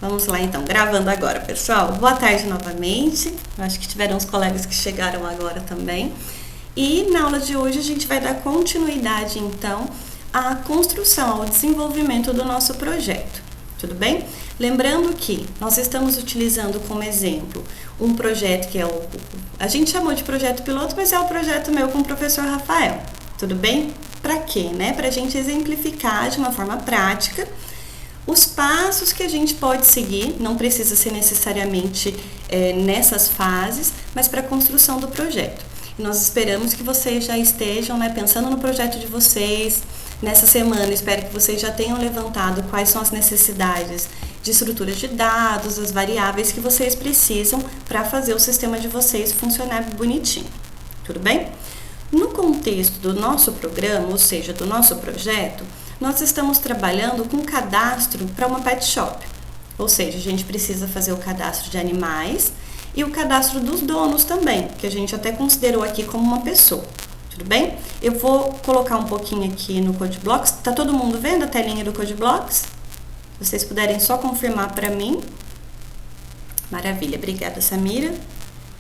Vamos lá então, gravando agora, pessoal. Boa tarde novamente. Eu acho que tiveram uns colegas que chegaram agora também. E na aula de hoje a gente vai dar continuidade então à construção, ao desenvolvimento do nosso projeto. Tudo bem? Lembrando que nós estamos utilizando como exemplo um projeto que é a gente chamou de projeto piloto, mas é o projeto meu com o professor Rafael. Tudo bem? Para quê, né? Para a gente exemplificar de uma forma prática os passos que a gente pode seguir, não precisa ser necessariamente nessas fases, mas para a construção do projeto. E nós esperamos que vocês já estejam pensando no projeto de vocês. Nessa semana, espero que vocês já tenham levantado quais são as necessidades de estruturas de dados, as variáveis que vocês precisam para fazer o sistema de vocês funcionar bonitinho. Tudo bem? No contexto do nosso programa, ou seja, do nosso projeto, nós estamos trabalhando com cadastro para uma pet shop. Ou seja, a gente precisa fazer o cadastro de animais e o cadastro dos donos também, que a gente até considerou aqui como uma pessoa. Tudo bem? Eu vou colocar um pouquinho aqui no CodeBlocks. Tá todo mundo vendo a telinha do CodeBlocks? Se vocês puderem só confirmar para mim. Maravilha, obrigada Samira.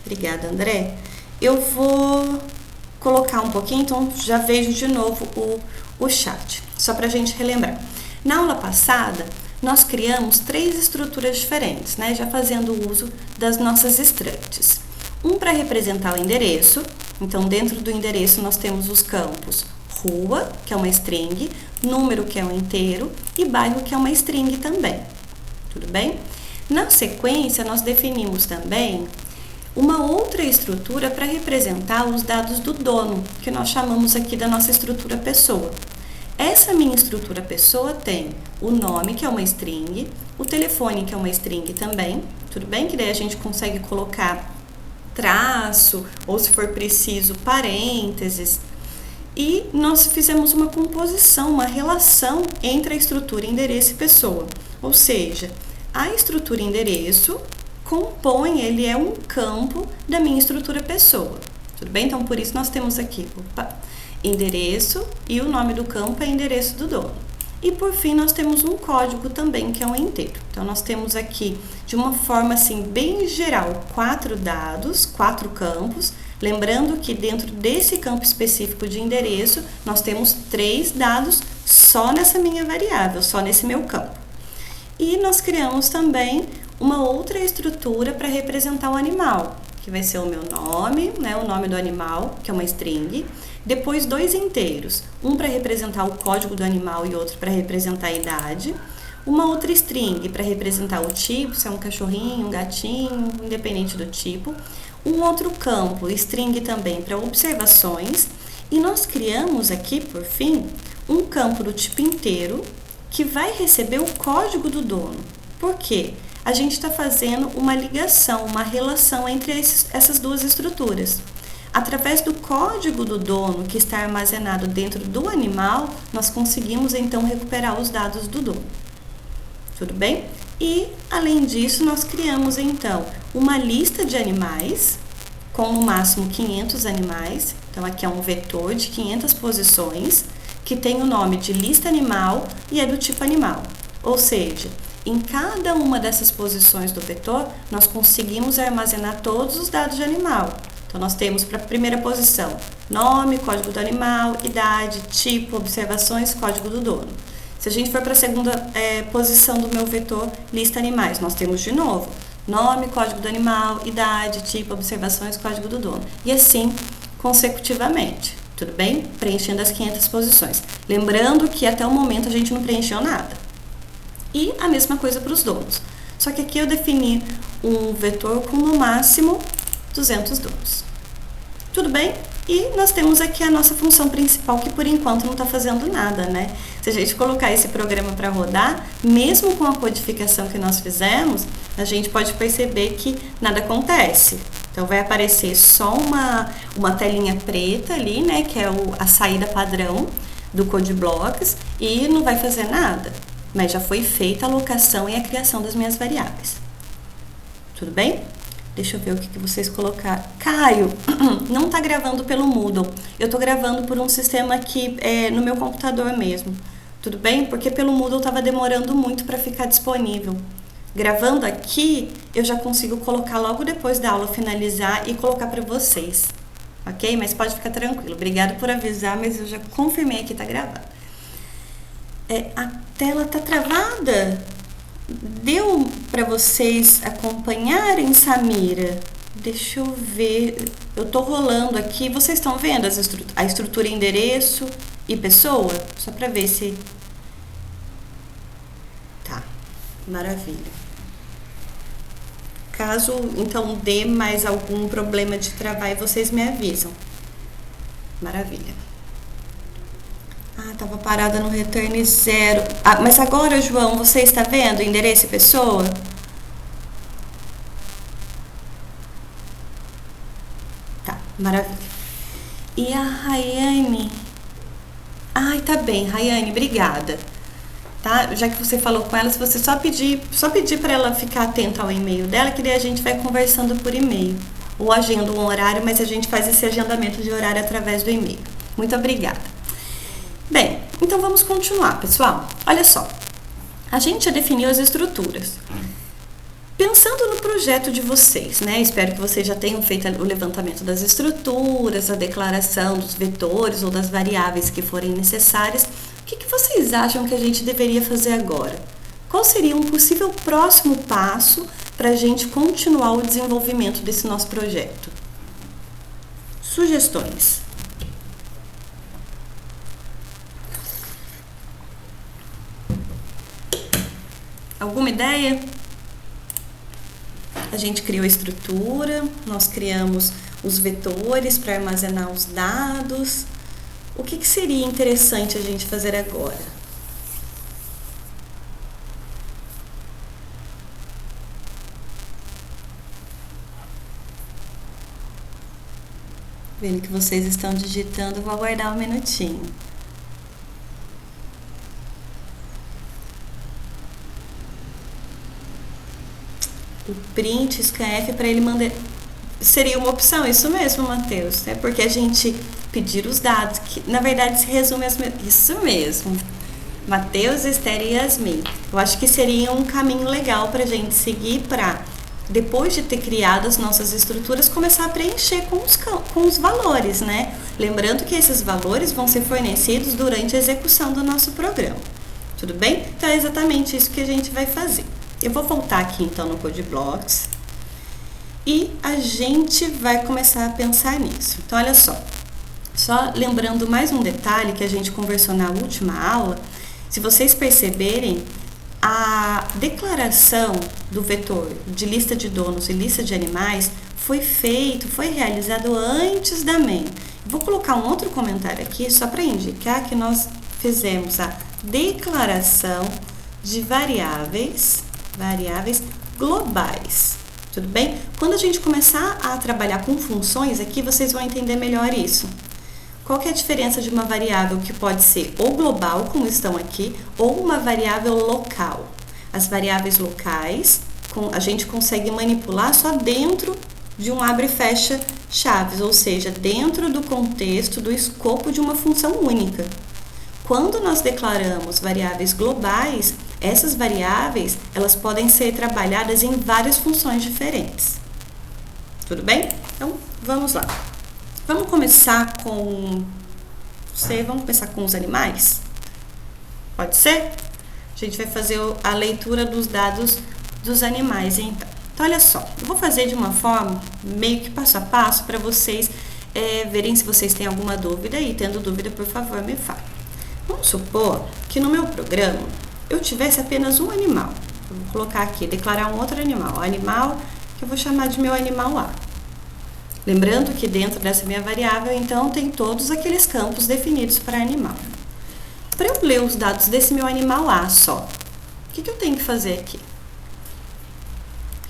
Obrigada André. Eu vou colocar um pouquinho, então já vejo de novo o chat, só para a gente relembrar. Na aula passada, nós criamos 3 estruturas diferentes, né? Já fazendo uso das nossas structs. Um para representar o endereço, então dentro do endereço nós temos os campos rua, que é uma string, número, que é um inteiro, e bairro, que é uma string também. Tudo bem? Na sequência, nós definimos também uma outra estrutura para representar os dados do dono, que nós chamamos aqui da nossa estrutura pessoa. Essa minha estrutura pessoa tem o nome, que é uma string, o telefone, que é uma string também, tudo bem? Que daí a gente consegue colocar traço, ou se for preciso, parênteses. E nós fizemos uma composição, uma relação entre a estrutura endereço e pessoa. Ou seja, a estrutura endereço ele é um campo da minha estrutura pessoa. Tudo bem? Então, por isso nós temos aqui endereço e o nome do campo é endereço do dono. E por fim, nós temos um código também, que é um inteiro. Então, nós temos aqui, de uma forma assim, bem geral, 4 dados, 4 campos. Lembrando que dentro desse campo específico de endereço, nós temos 3 dados só nessa minha variável, só nesse meu campo. E nós criamos também uma outra estrutura para representar o animal, que vai ser o meu nome, né, o nome do animal, que é uma string. Depois 2 inteiros, um para representar o código do animal e outro para representar a idade. Uma outra string para representar o tipo, se é um cachorrinho, um gatinho, independente do tipo. Um outro campo, string também, para observações. E nós criamos aqui, por fim, um campo do tipo inteiro que vai receber o código do dono. Por quê? A gente está fazendo uma ligação, uma relação entre essas 2 estruturas. Através do código do dono que está armazenado dentro do animal, nós conseguimos então recuperar os dados do dono. Tudo bem? E, além disso, nós criamos então uma lista de animais, com no máximo 500 animais. Então, aqui é um vetor de 500 posições, que tem o nome de lista animal e é do tipo animal. Ou seja, em cada uma dessas posições do vetor, nós conseguimos armazenar todos os dados de animal. Então, nós temos para a primeira posição, nome, código do animal, idade, tipo, observações, código do dono. Se a gente for para a segunda posição do meu vetor, lista animais, nós temos de novo nome, código do animal, idade, tipo, observações, código do dono. E assim, consecutivamente, tudo bem? Preenchendo as 500 posições. Lembrando que até o momento a gente não preencheu nada. E a mesma coisa para os donos. Só que aqui eu defini um vetor com no máximo 200 donos. Tudo bem? E nós temos aqui a nossa função principal, que por enquanto não está fazendo nada, né? Se a gente colocar esse programa para rodar, mesmo com a codificação que nós fizemos, a gente pode perceber que nada acontece. Então, vai aparecer só uma telinha preta ali, né? Que é a saída padrão do CodeBlocks e não vai fazer nada. Mas já foi feita a alocação e a criação das minhas variáveis. Tudo bem? Deixa eu ver o que vocês colocaram. Caio, não está gravando pelo Moodle. Eu estou gravando por um sistema aqui no meu computador mesmo. Tudo bem? Porque pelo Moodle estava demorando muito para ficar disponível. gravando aqui, eu já consigo colocar logo depois da aula finalizar e colocar para vocês, ok? Mas pode ficar tranquilo. Obrigada por avisar, mas eu já confirmei que tá gravado. A tela tá travada. Deu para vocês acompanharem, Samira? Deixa eu ver. Eu tô rolando aqui. Vocês estão vendo a estrutura endereço e pessoa? Só para ver se... Tá, maravilha. Caso, então, dê mais algum problema de travar, vocês me avisam. Maravilha. Tava parada no return 0. Mas agora, João, você está vendo endereço e pessoa? Tá, maravilha. E a Rayane? Tá bem, Rayane, obrigada. Tá? Já que você falou com ela, se você só pedir para ela ficar atenta ao e-mail dela, que daí a gente vai conversando por e-mail. Ou agenda um horário, mas a gente faz esse agendamento de horário através do e-mail. Muito obrigada. Bem, então vamos continuar, pessoal. Olha só, a gente já definiu as estruturas. Pensando no projeto de vocês, né? Espero que vocês já tenham feito o levantamento das estruturas, a declaração dos vetores ou das variáveis que forem necessárias. O que vocês acham que a gente deveria fazer agora? Qual seria um possível próximo passo para a gente continuar o desenvolvimento desse nosso projeto? Sugestões. Alguma ideia? A gente criou a estrutura, nós criamos os vetores para armazenar os dados. O que seria interessante a gente fazer agora? Vendo que vocês estão digitando, eu vou aguardar um minutinho. O print scanf para ele mandar seria uma opção, isso mesmo, Matheus, né? Porque a gente pedir os dados, que na verdade se resume isso mesmo. Matheus, Esther e Yasmin. Eu acho que seria um caminho legal para a gente seguir para, depois de ter criado as nossas estruturas, começar a preencher com os valores, né? Lembrando que esses valores vão ser fornecidos durante a execução do nosso programa. Tudo bem? Então é exatamente isso que a gente vai fazer. Eu vou voltar aqui então no CodeBlocks e a gente vai começar a pensar nisso. Então olha só lembrando mais um detalhe que a gente conversou na última aula, se vocês perceberem, a declaração do vetor de lista de donos e lista de animais foi realizado antes da main. Vou colocar um outro comentário aqui só para indicar que nós fizemos a declaração de variáveis globais, tudo bem? Quando a gente começar a trabalhar com funções aqui, vocês vão entender melhor isso. Qual que é a diferença de uma variável que pode ser ou global, como estão aqui, ou uma variável local? As variáveis locais, a gente consegue manipular só dentro de um abre e fecha chaves, ou seja, dentro do contexto, do escopo de uma função única. Quando nós declaramos variáveis globais, essas variáveis, elas podem ser trabalhadas em várias funções diferentes. Tudo bem? Então, vamos lá. Vamos começar com os animais? Pode ser? A gente vai fazer a leitura dos dados dos animais, então. Então, olha só, eu vou fazer de uma forma meio que passo a passo para vocês verem se vocês têm alguma dúvida e, tendo dúvida, por favor, me fale. Vamos supor que no meu programa eu tivesse apenas um animal. Eu vou colocar aqui, declarar um outro animal. O animal que eu vou chamar de meu animal A. Lembrando que dentro dessa minha variável, então, tem todos aqueles campos definidos para animal. Para eu ler os dados desse meu animal A só, o que eu tenho que fazer aqui?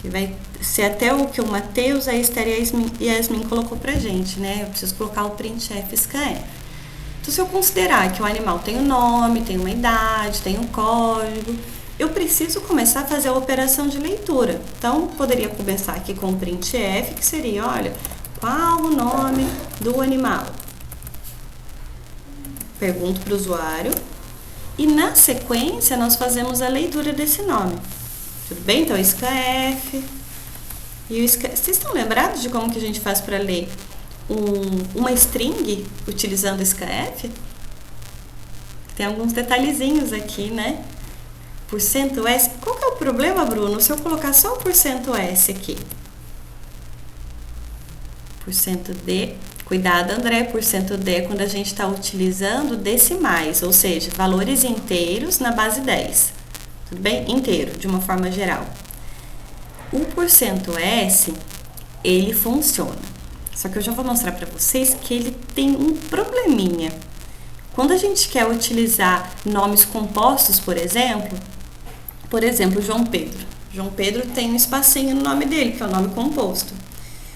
Que vai ser até o que o Matheus, a Esther e a Yasmin colocou pra gente, né? Eu preciso colocar o printf scanf. Então, se eu considerar que o animal tem um nome, tem uma idade, tem um código, eu preciso começar a fazer a operação de leitura. Então, poderia começar aqui com o printf, que seria, olha, qual o nome do animal? Pergunto para o usuário e, na sequência, nós fazemos a leitura desse nome. Tudo bem? Então, scanf. E o scanf. Vocês estão lembrados de como que a gente faz para ler uma string utilizando o scanf? Tem alguns detalhezinhos aqui, né? %S. Qual que é o problema, Bruno, se eu colocar só o %S aqui? %D. Cuidado, André, %D é quando a gente está utilizando decimais, ou seja, valores inteiros na base 10. Tudo bem? Inteiro, de uma forma geral. O %S, ele funciona. Só que eu já vou mostrar para vocês que ele tem um probleminha. Quando a gente quer utilizar nomes compostos, por exemplo, João Pedro. João Pedro tem um espacinho no nome dele, que é o nome composto.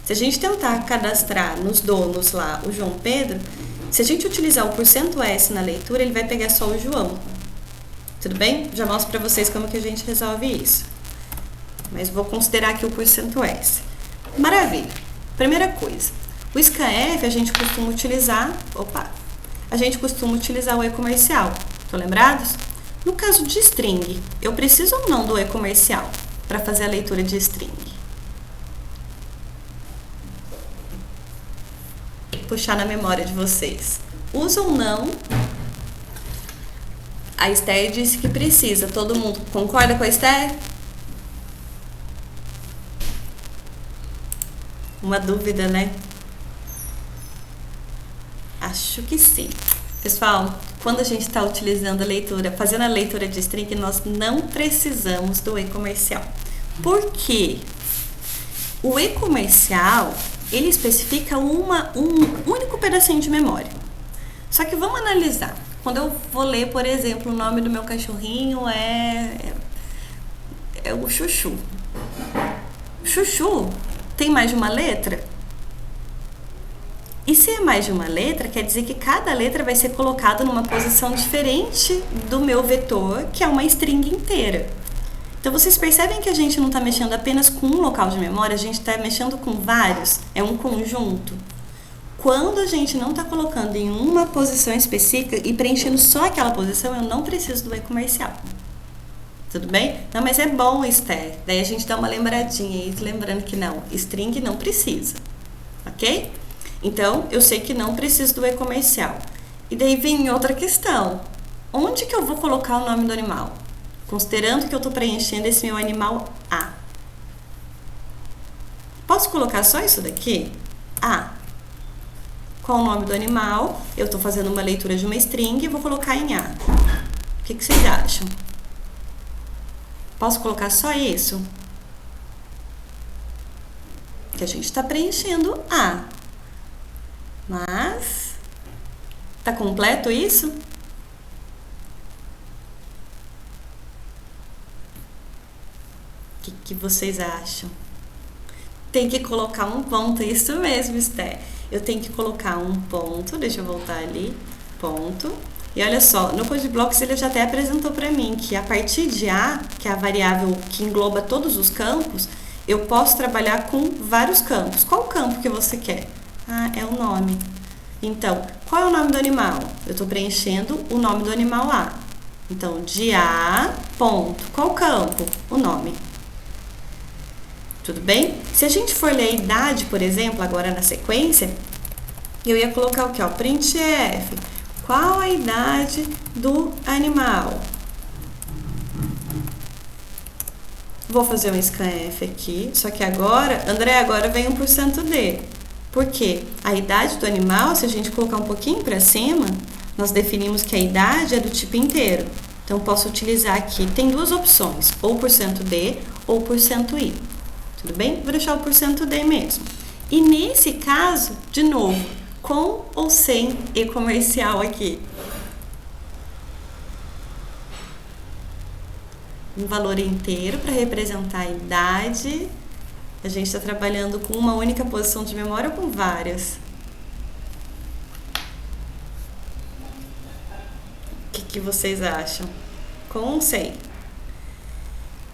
Se a gente tentar cadastrar nos donos lá o João Pedro, se a gente utilizar o %S na leitura, ele vai pegar só o João. Tudo bem? Já mostro para vocês como que a gente resolve isso. Mas vou considerar aqui o %S. Maravilha. Primeira coisa, o scanf a gente costuma utilizar... o E comercial. Estão lembrados? No caso de string, eu preciso ou não do E comercial para fazer a leitura de string? Puxar na memória de vocês. Usa ou não? A Esther disse que precisa. Todo mundo concorda com a Esther? Uma dúvida, né? Acho que sim. Pessoal, quando a gente está utilizando a leitura, fazendo a leitura de string, nós não precisamos do E comercial. Por quê? O E comercial, ele especifica um único pedacinho de memória. Só que vamos analisar. Quando eu vou ler, por exemplo, o nome do meu cachorrinho é o Chuchu. Chuchu tem mais de uma letra? E se é mais de uma letra, quer dizer que cada letra vai ser colocada numa posição diferente do meu vetor, que é uma string inteira. Então, vocês percebem que a gente não está mexendo apenas com um local de memória, a gente está mexendo com vários, é um conjunto. Quando a gente não está colocando em uma posição específica e preenchendo só aquela posição, eu não preciso do E comercial. Tudo bem? Não, mas é bom, Esther. Daí a gente dá uma lembradinha aí, lembrando que não, string não precisa, ok? Então, eu sei que não preciso do E comercial. E daí vem outra questão. Onde que eu vou colocar o nome do animal? Considerando que eu estou preenchendo esse meu animal A. Posso colocar só isso daqui? A. Qual o nome do animal? Eu estou fazendo uma leitura de uma string e vou colocar em A. O que vocês acham? Posso colocar só isso? Que a gente está preenchendo A. Mas, tá completo isso? O que vocês acham? Tem que colocar um ponto, isso mesmo, Esther. Eu tenho que colocar um ponto, deixa eu voltar ali, ponto. E olha só, no Code Blocks ele já até apresentou para mim que a partir de A, que é a variável que engloba todos os campos, eu posso trabalhar com vários campos. Qual o campo que você quer? Ah, é o nome. Então, qual é o nome do animal? Eu estou preenchendo o nome do animal A. Então, de A, ponto. Qual campo? O nome. Tudo bem? Se a gente for ler a idade, por exemplo, agora na sequência, eu ia colocar o quê? Ó, printf. Qual a idade do animal? Vou fazer um scanf aqui, só que agora, André, agora vem um %D. Por quê? A idade do animal, se a gente colocar um pouquinho para cima, nós definimos que a idade é do tipo inteiro. Então, posso utilizar aqui, tem duas opções, ou %D ou %I. Tudo bem? Vou deixar o %D mesmo. E nesse caso, de novo, com ou sem E comercial aqui. Um valor inteiro para representar a idade. A gente está trabalhando com uma única posição de memória ou com várias? O que vocês acham? Com ou sem?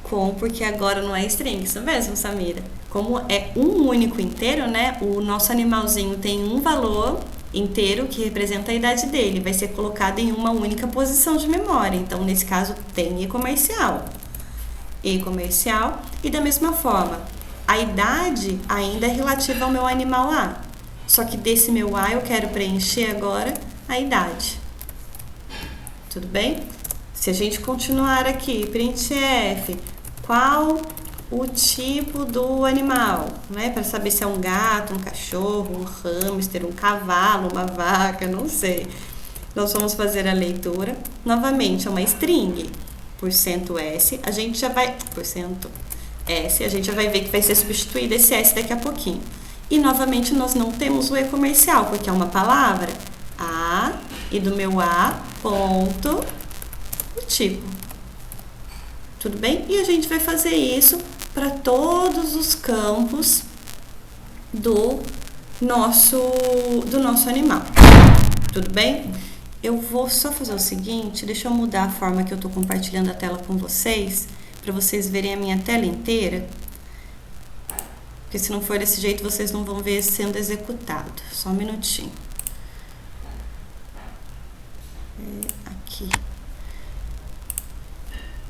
Com, porque agora não é string, isso mesmo, Samira. Como é um único inteiro, né? O nosso animalzinho tem um valor inteiro que representa a idade dele. Vai ser colocado em uma única posição de memória. Então, nesse caso, tem E comercial. E comercial. E da mesma forma, a idade ainda é relativa ao meu animal A. Só que desse meu A eu quero preencher agora a idade. Tudo bem? Se a gente continuar aqui, printf, qual o tipo do animal, né? Para saber se é um gato, um cachorro, um hamster, um cavalo, uma vaca, não sei. Nós vamos fazer a leitura. Novamente, é uma string, %S, a gente já vai... %S, a gente já vai ver que vai ser substituído esse S daqui a pouquinho. E, novamente, nós não temos o E comercial, porque é uma palavra. A, e do meu A, ponto, o tipo. Tudo bem? E a gente vai fazer isso para todos os campos do nosso animal. Tudo bem? Eu vou só fazer o seguinte, deixa eu mudar a forma que eu estou compartilhando a tela com vocês, para vocês verem a minha tela inteira. Porque se não for desse jeito, vocês não vão ver sendo executado. Só um minutinho. Aqui.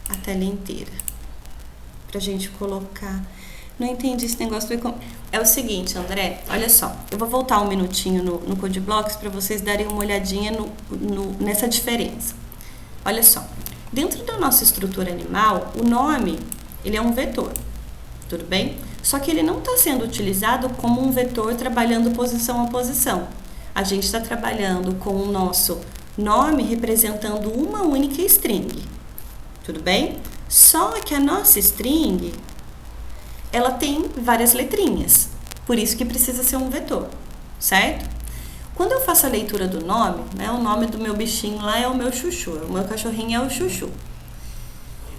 A tela inteira. Pra gente colocar... Não entendi esse negócio do... É o seguinte, André, olha só. Eu vou voltar um minutinho no Code Blocks para vocês darem uma olhadinha nessa diferença. Olha só. Dentro da nossa estrutura animal, o nome, ele é um vetor. Tudo bem? Só que ele não está sendo utilizado como um vetor trabalhando posição a posição. A gente está trabalhando com o nosso nome representando uma única string. Tudo bem? Só que a nossa string, ela tem várias letrinhas. Por isso que precisa ser um vetor, certo? Quando eu faço a leitura do nome, né, o nome do meu bichinho lá é o meu chuchu, o meu cachorrinho é o chuchu.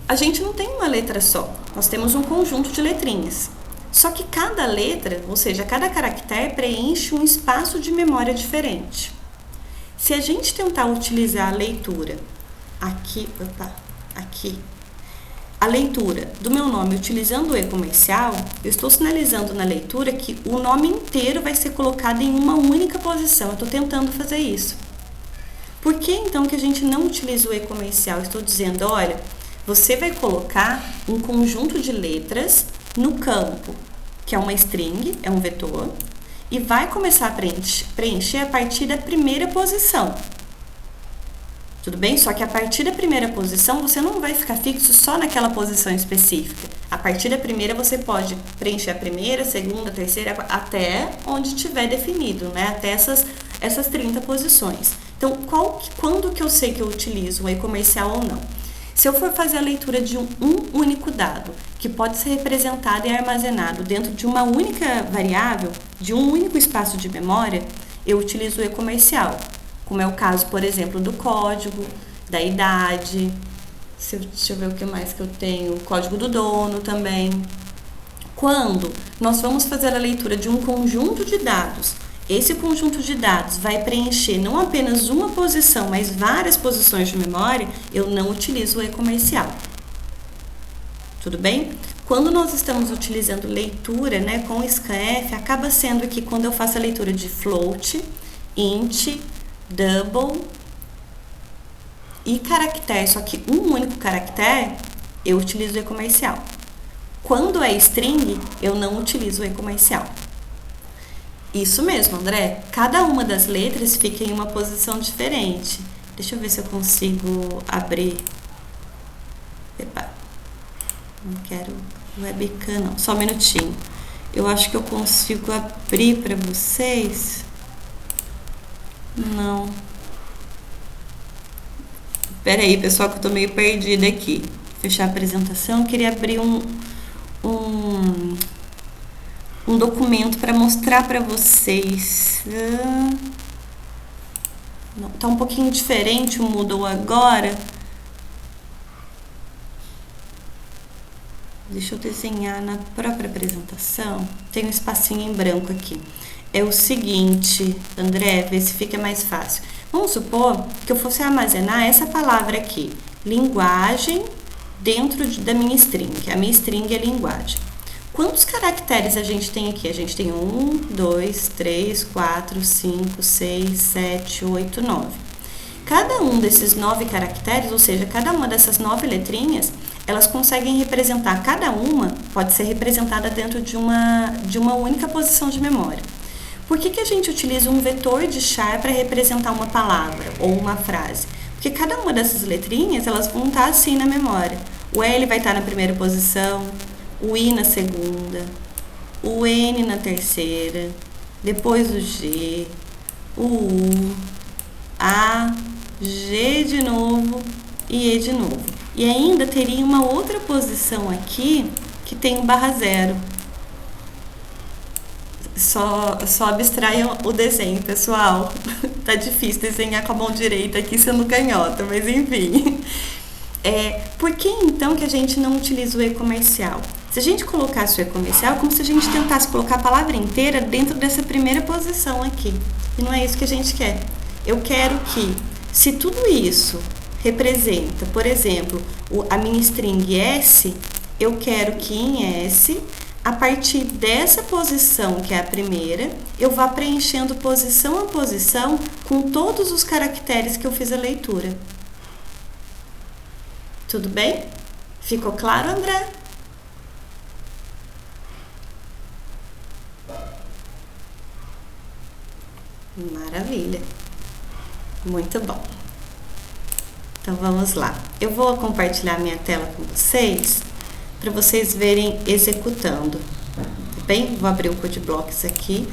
A gente não tem uma letra só, nós temos um conjunto de letrinhas. Só que cada letra, ou seja, cada caractere preenche um espaço de memória diferente. Se a gente tentar utilizar a leitura aqui, a leitura do meu nome utilizando o E comercial, eu estou sinalizando na leitura que o nome inteiro vai ser colocado em uma única posição. Eu estou tentando fazer isso. Por que então que a gente não utiliza o E comercial? Eu estou dizendo, olha, você vai colocar um conjunto de letras no campo, que é uma string, é um vetor, e vai começar a preencher a partir da primeira posição. Tudo bem? Só que a partir da primeira posição, você não vai ficar fixo só naquela posição específica. A partir da primeira, você pode preencher a primeira, a segunda, a terceira, até onde tiver definido, né? Até essas 30 posições. Então, quando que eu sei que eu utilizo um E comercial ou não? Se eu for fazer a leitura de um único dado, que pode ser representado e armazenado dentro de uma única variável, de um único espaço de memória, eu utilizo o E comercial. Como é o caso, por exemplo, do código, da idade, deixa eu ver o que mais que eu tenho, o código do dono também. Quando nós vamos fazer a leitura de um conjunto de dados, esse conjunto de dados vai preencher não apenas uma posição, mas várias posições de memória, eu não utilizo o E comercial. Tudo bem? Quando nós estamos utilizando leitura, né, com scanf, acaba sendo que quando eu faço a leitura de float, int, double e caractere, só que um único caractere, eu utilizo o E comercial. Quando é string, eu não utilizo o E comercial. Isso mesmo, André. Cada uma das letras fica em uma posição diferente. Deixa eu ver se eu consigo abrir. Epa. Não quero webcam, não. Só um minutinho. Eu acho que eu consigo abrir para vocês. Não. Espera aí, pessoal, que eu tô meio perdida aqui. Fechar a apresentação. Eu queria abrir um documento para mostrar para vocês. Não, tá um pouquinho diferente o Moodle agora. Deixa eu desenhar na própria apresentação. Tem um espacinho em branco aqui. É o seguinte, André, vê se fica mais fácil. Vamos supor que eu fosse armazenar essa palavra aqui, linguagem, dentro da minha string. A minha string é linguagem. Quantos caracteres a gente tem aqui? A gente tem 1, 2, 3, 4, 5, 6, 7, 8, 9. Cada um desses 9 caracteres, ou seja, cada uma dessas 9 letrinhas, elas conseguem representar, cada uma pode ser representada dentro de uma única posição de memória. Por que a gente utiliza um vetor de char para representar uma palavra ou uma frase? Porque cada uma dessas letrinhas, elas vão estar assim na memória. O L vai estar na primeira posição, o I na segunda, o N na terceira, depois o G, o U, A, G de novo e E de novo. E ainda teria uma outra posição aqui que tem um /0. Só abstraiam o desenho, pessoal. Tá difícil desenhar com a mão direita aqui sendo canhota, mas enfim. Por que então que a gente não utiliza o E comercial? Se a gente colocasse o E comercial, é como se a gente tentasse colocar a palavra inteira dentro dessa primeira posição aqui. E não é isso que a gente quer. Eu quero que, se tudo isso representa, por exemplo, a minha string S, eu quero que em S, a partir dessa posição, que é a primeira, eu vá preenchendo posição a posição com todos os caracteres que eu fiz a leitura. Tudo bem? Ficou claro, André? Maravilha. Muito bom. Então, vamos lá. Eu vou compartilhar minha tela com vocês, para vocês verem executando, tá bem? Vou abrir o Code Blocks aqui.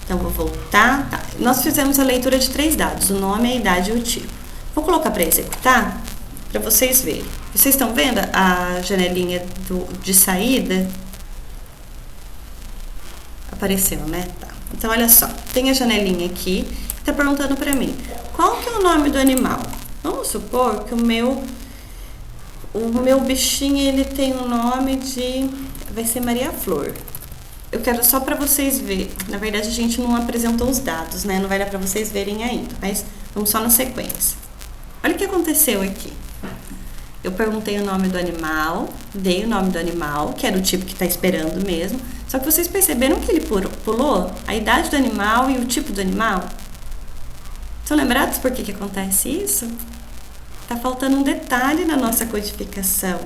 Então, vou voltar. Tá. Nós fizemos a leitura de 3 dados, o nome, a idade e o tipo. Vou colocar para executar, para vocês verem. Vocês estão vendo a janelinha de saída? Apareceu, né? Tá. Então, olha só. Tem a janelinha aqui, que está perguntando para mim, qual que é o nome do animal? Vamos supor que o meu bichinho, ele tem o nome de... vai ser Maria Flor. Eu quero só para vocês verem. Na verdade, a gente não apresentou os dados, né? Não vai dar para vocês verem ainda, mas vamos só na sequência. Olha o que aconteceu aqui. Eu perguntei o nome do animal, dei o nome do animal, que era o tipo que está esperando mesmo. Só que vocês perceberam que ele pulou a idade do animal e o tipo do animal? Estão lembrados por que acontece isso? Tá faltando um detalhe na nossa codificação.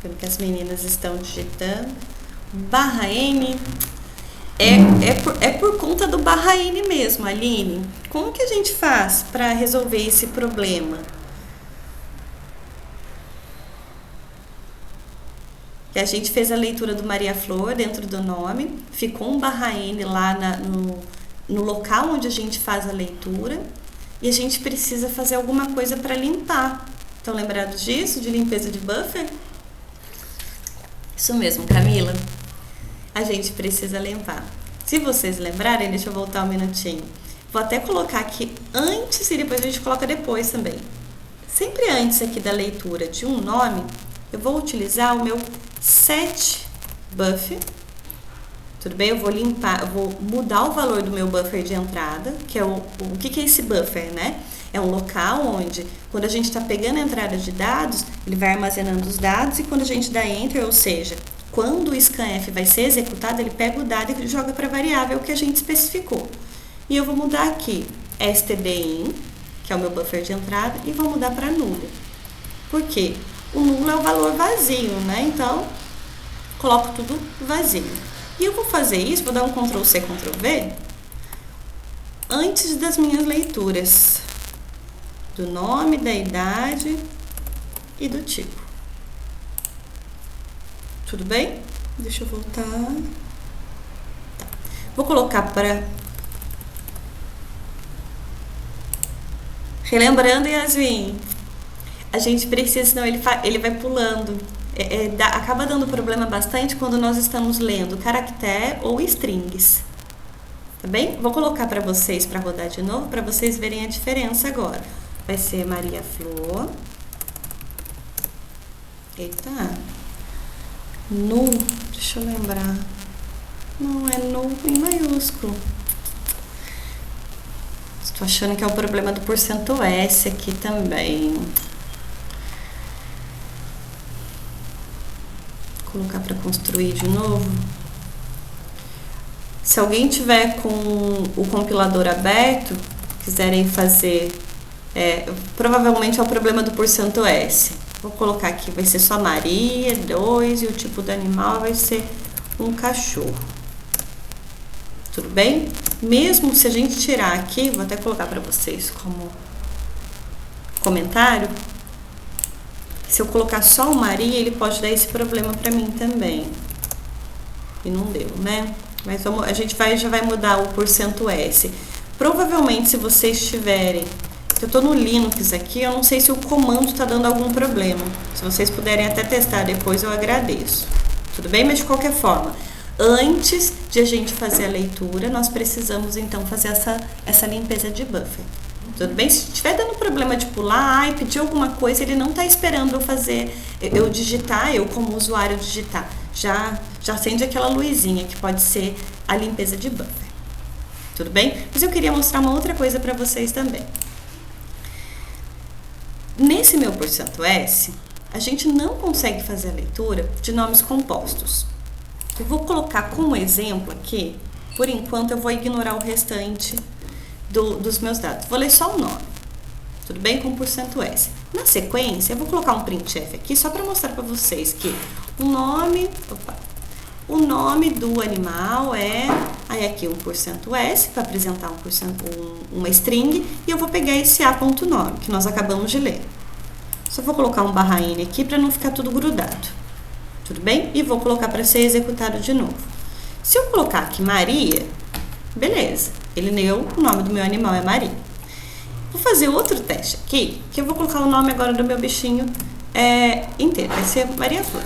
Pelo que as meninas estão digitando. /N é por conta do /N mesmo, Aline. Como que a gente faz para resolver esse problema? A gente fez a leitura do Maria Flor dentro do nome, ficou um /N lá no local onde a gente faz a leitura, e a gente precisa fazer alguma coisa para limpar. Estão lembrados disso, de limpeza de buffer? Isso mesmo, Camila. A gente precisa limpar. Se vocês lembrarem, deixa eu voltar um minutinho. Vou até colocar aqui antes e depois a gente coloca depois também. Sempre antes aqui da leitura de um nome, eu vou utilizar o meu set buffer. Tudo bem? Eu vou limpar, eu vou mudar o valor do meu buffer de entrada, que é o que é esse buffer, né? É um local onde, quando a gente está pegando a entrada de dados, ele vai armazenando os dados, e quando a gente dá enter, ou seja, quando o scanf vai ser executado, ele pega o dado e joga para a variável que a gente especificou. E eu vou mudar aqui stdin, que é o meu buffer de entrada, e vou mudar para nulo. Por quê? O nulo é o valor vazio, né? Então, coloco tudo vazio. E eu vou fazer isso, vou dar um Ctrl+C, Ctrl+V, antes das minhas leituras. Do nome, da idade e do tipo. Tudo bem? Deixa eu voltar. Tá. Vou colocar para... Relembrando, Yasmin, a gente precisa, senão ele vai pulando. Acaba dando problema bastante quando nós estamos lendo caractere ou strings. Tá bem? Vou colocar para vocês, para rodar de novo, para vocês verem a diferença agora. Vai ser Maria Flor. Eita. Nu, deixa eu lembrar. Não é nu em maiúsculo. Estou achando que é o problema do porcento S aqui também. Vou colocar para construir de novo. Se alguém tiver com o compilador aberto, quiserem fazer Provavelmente é o problema do porcento S. Vou colocar aqui, vai ser só Maria, 2, e o tipo do animal vai ser um cachorro. Tudo bem? Mesmo se a gente tirar aqui, vou até colocar para vocês como comentário, se eu colocar só o Maria, ele pode dar esse problema para mim também. E não deu, né? Mas a gente já vai mudar o porcento S. Provavelmente, se vocês tiverem... Eu estou no Linux aqui, eu não sei se o comando está dando algum problema. Se vocês puderem até testar depois, eu agradeço. Tudo bem? Mas de qualquer forma, antes de a gente fazer a leitura, nós precisamos então fazer essa limpeza de buffer. Tudo bem? Se estiver dando problema de pular e pedir alguma coisa, ele não está esperando eu digitar, eu como usuário digitar. Já acende aquela luzinha que pode ser a limpeza de buffer. Tudo bem? Mas eu queria mostrar uma outra coisa para vocês também. Nesse meu porcento S, a gente não consegue fazer a leitura de nomes compostos. Eu vou colocar como exemplo aqui, por enquanto eu vou ignorar o restante dos meus dados. Vou ler só o nome, tudo bem? Com porcento S. Na sequência, eu vou colocar um printf aqui só para mostrar para vocês que o nome do animal é... Aí aqui um porcento S para apresentar uma string, e eu vou pegar esse a.nome que nós acabamos de ler. Só vou colocar um /n aqui para não ficar tudo grudado. Tudo bem? E vou colocar para ser executado de novo. Se eu colocar aqui Maria, beleza. Ele leu, o nome do meu animal é Maria. Vou fazer outro teste aqui, que eu vou colocar o nome agora do meu bichinho inteiro. Vai ser Maria Flor.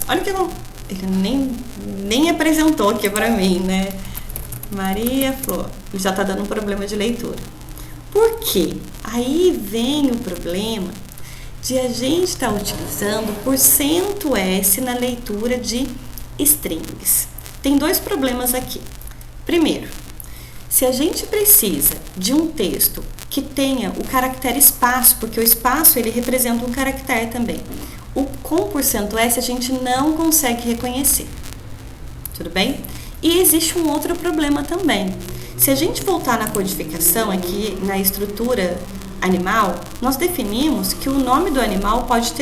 Olha que bom. Ele nem apresentou aqui para mim, né? Maria Flor. Ele já tá dando um problema de leitura. Por quê? Aí vem o problema de a gente estar utilizando porcento S na leitura de strings. Tem dois problemas aqui. Primeiro, se a gente precisa de um texto que tenha o caractere espaço, porque o espaço ele representa um caractere também. Com porcento S a gente não consegue reconhecer. Tudo bem? E existe um outro problema também. Se a gente voltar na codificação aqui, na estrutura animal, nós definimos que o nome do animal pode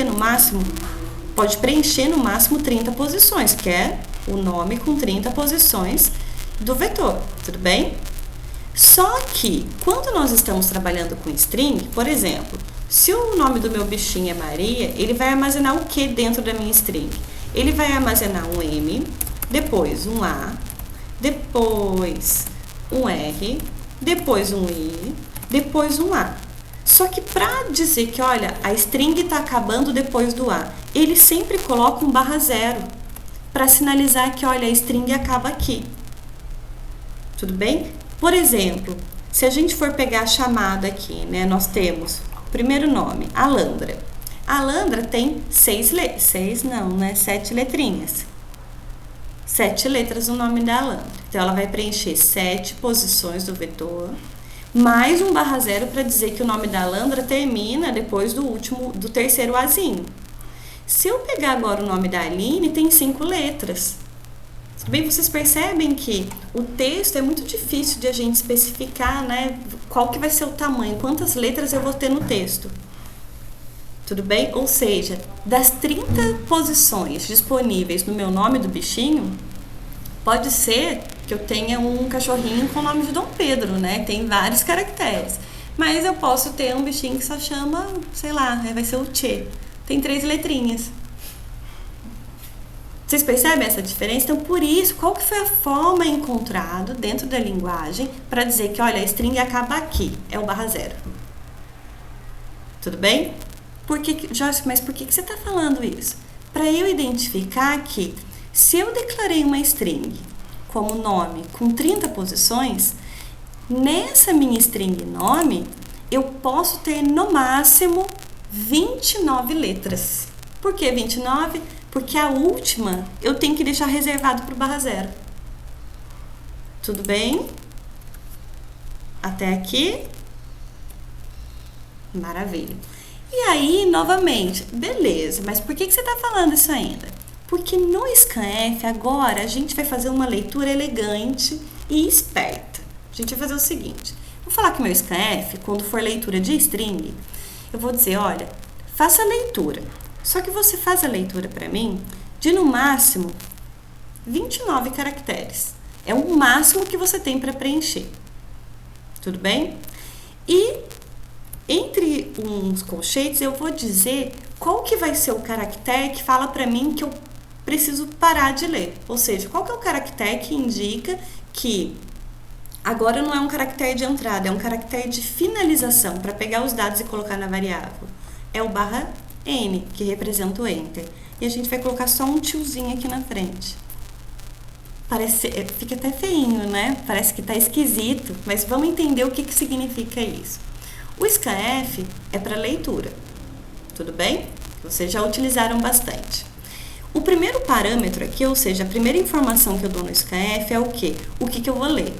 preencher no máximo 30 posições, que é o nome com 30 posições do vetor. Tudo bem? Só que, quando nós estamos trabalhando com string, por exemplo, se o nome do meu bichinho é Maria, ele vai armazenar o que dentro da minha string? Ele vai armazenar um M, depois um A, depois um R, depois um I, depois um A. Só que para dizer que, olha, a string está acabando depois do A, ele sempre coloca um /0 para sinalizar que, olha, a string acaba aqui. Tudo bem? Por exemplo, se a gente for pegar a chamada aqui, né, nós temos o primeiro nome, Alandra. A Alandra tem 7 letrinhas. 7 letras no nome da Alandra. Então, ela vai preencher 7 posições do vetor, mais um /0 para dizer que o nome da Alandra termina depois do terceiro Azinho. Se eu pegar agora o nome da Aline, tem 5 letras. Bem, vocês percebem que o texto é muito difícil de a gente especificar, né? Qual que vai ser o tamanho, quantas letras eu vou ter no texto. Tudo bem? Ou seja, das 30 posições disponíveis no meu nome do bichinho, pode ser que eu tenha um cachorrinho com o nome de Dom Pedro, né? Tem vários caracteres. Mas eu posso ter um bichinho que só chama, sei lá, vai ser o Tchê. Tem 3 letrinhas. Vocês percebem essa diferença? Então, por isso, qual que foi a forma encontrada dentro da linguagem para dizer que, olha, a string acaba aqui, é o /0. Tudo bem? Joyce, mas por que você está falando isso? Para eu identificar que, se eu declarei uma string como nome com 30 posições, nessa minha string nome, eu posso ter, no máximo, 29 letras. Por que 29? Porque a última eu tenho que deixar reservado para o /0. Tudo bem? Até aqui? Maravilha. E aí, novamente, beleza, mas por que você está falando isso ainda? Porque no scanf, agora, a gente vai fazer uma leitura elegante e esperta. A gente vai fazer o seguinte, Vou falar que meu scanf, quando for leitura de string, eu vou dizer, olha, faça a leitura. Só que você faz a leitura para mim de no máximo 29 caracteres. É o máximo que você tem para preencher. Tudo bem? E entre uns colchetes eu vou dizer qual que vai ser o caractere que fala para mim que eu preciso parar de ler. Ou seja, qual que é o caractere que indica que agora não é um caractere de entrada, é um caractere de finalização para pegar os dados e colocar na variável. É o /n, que representa o enter. E a gente vai colocar só um tiozinho aqui na frente. Fica até feinho, né? Parece que tá esquisito, mas vamos entender o que significa isso. O scanf é para leitura, tudo bem? Vocês já utilizaram bastante. O primeiro parâmetro aqui, ou seja, a primeira informação que eu dou no scanf é o quê? O que eu vou ler.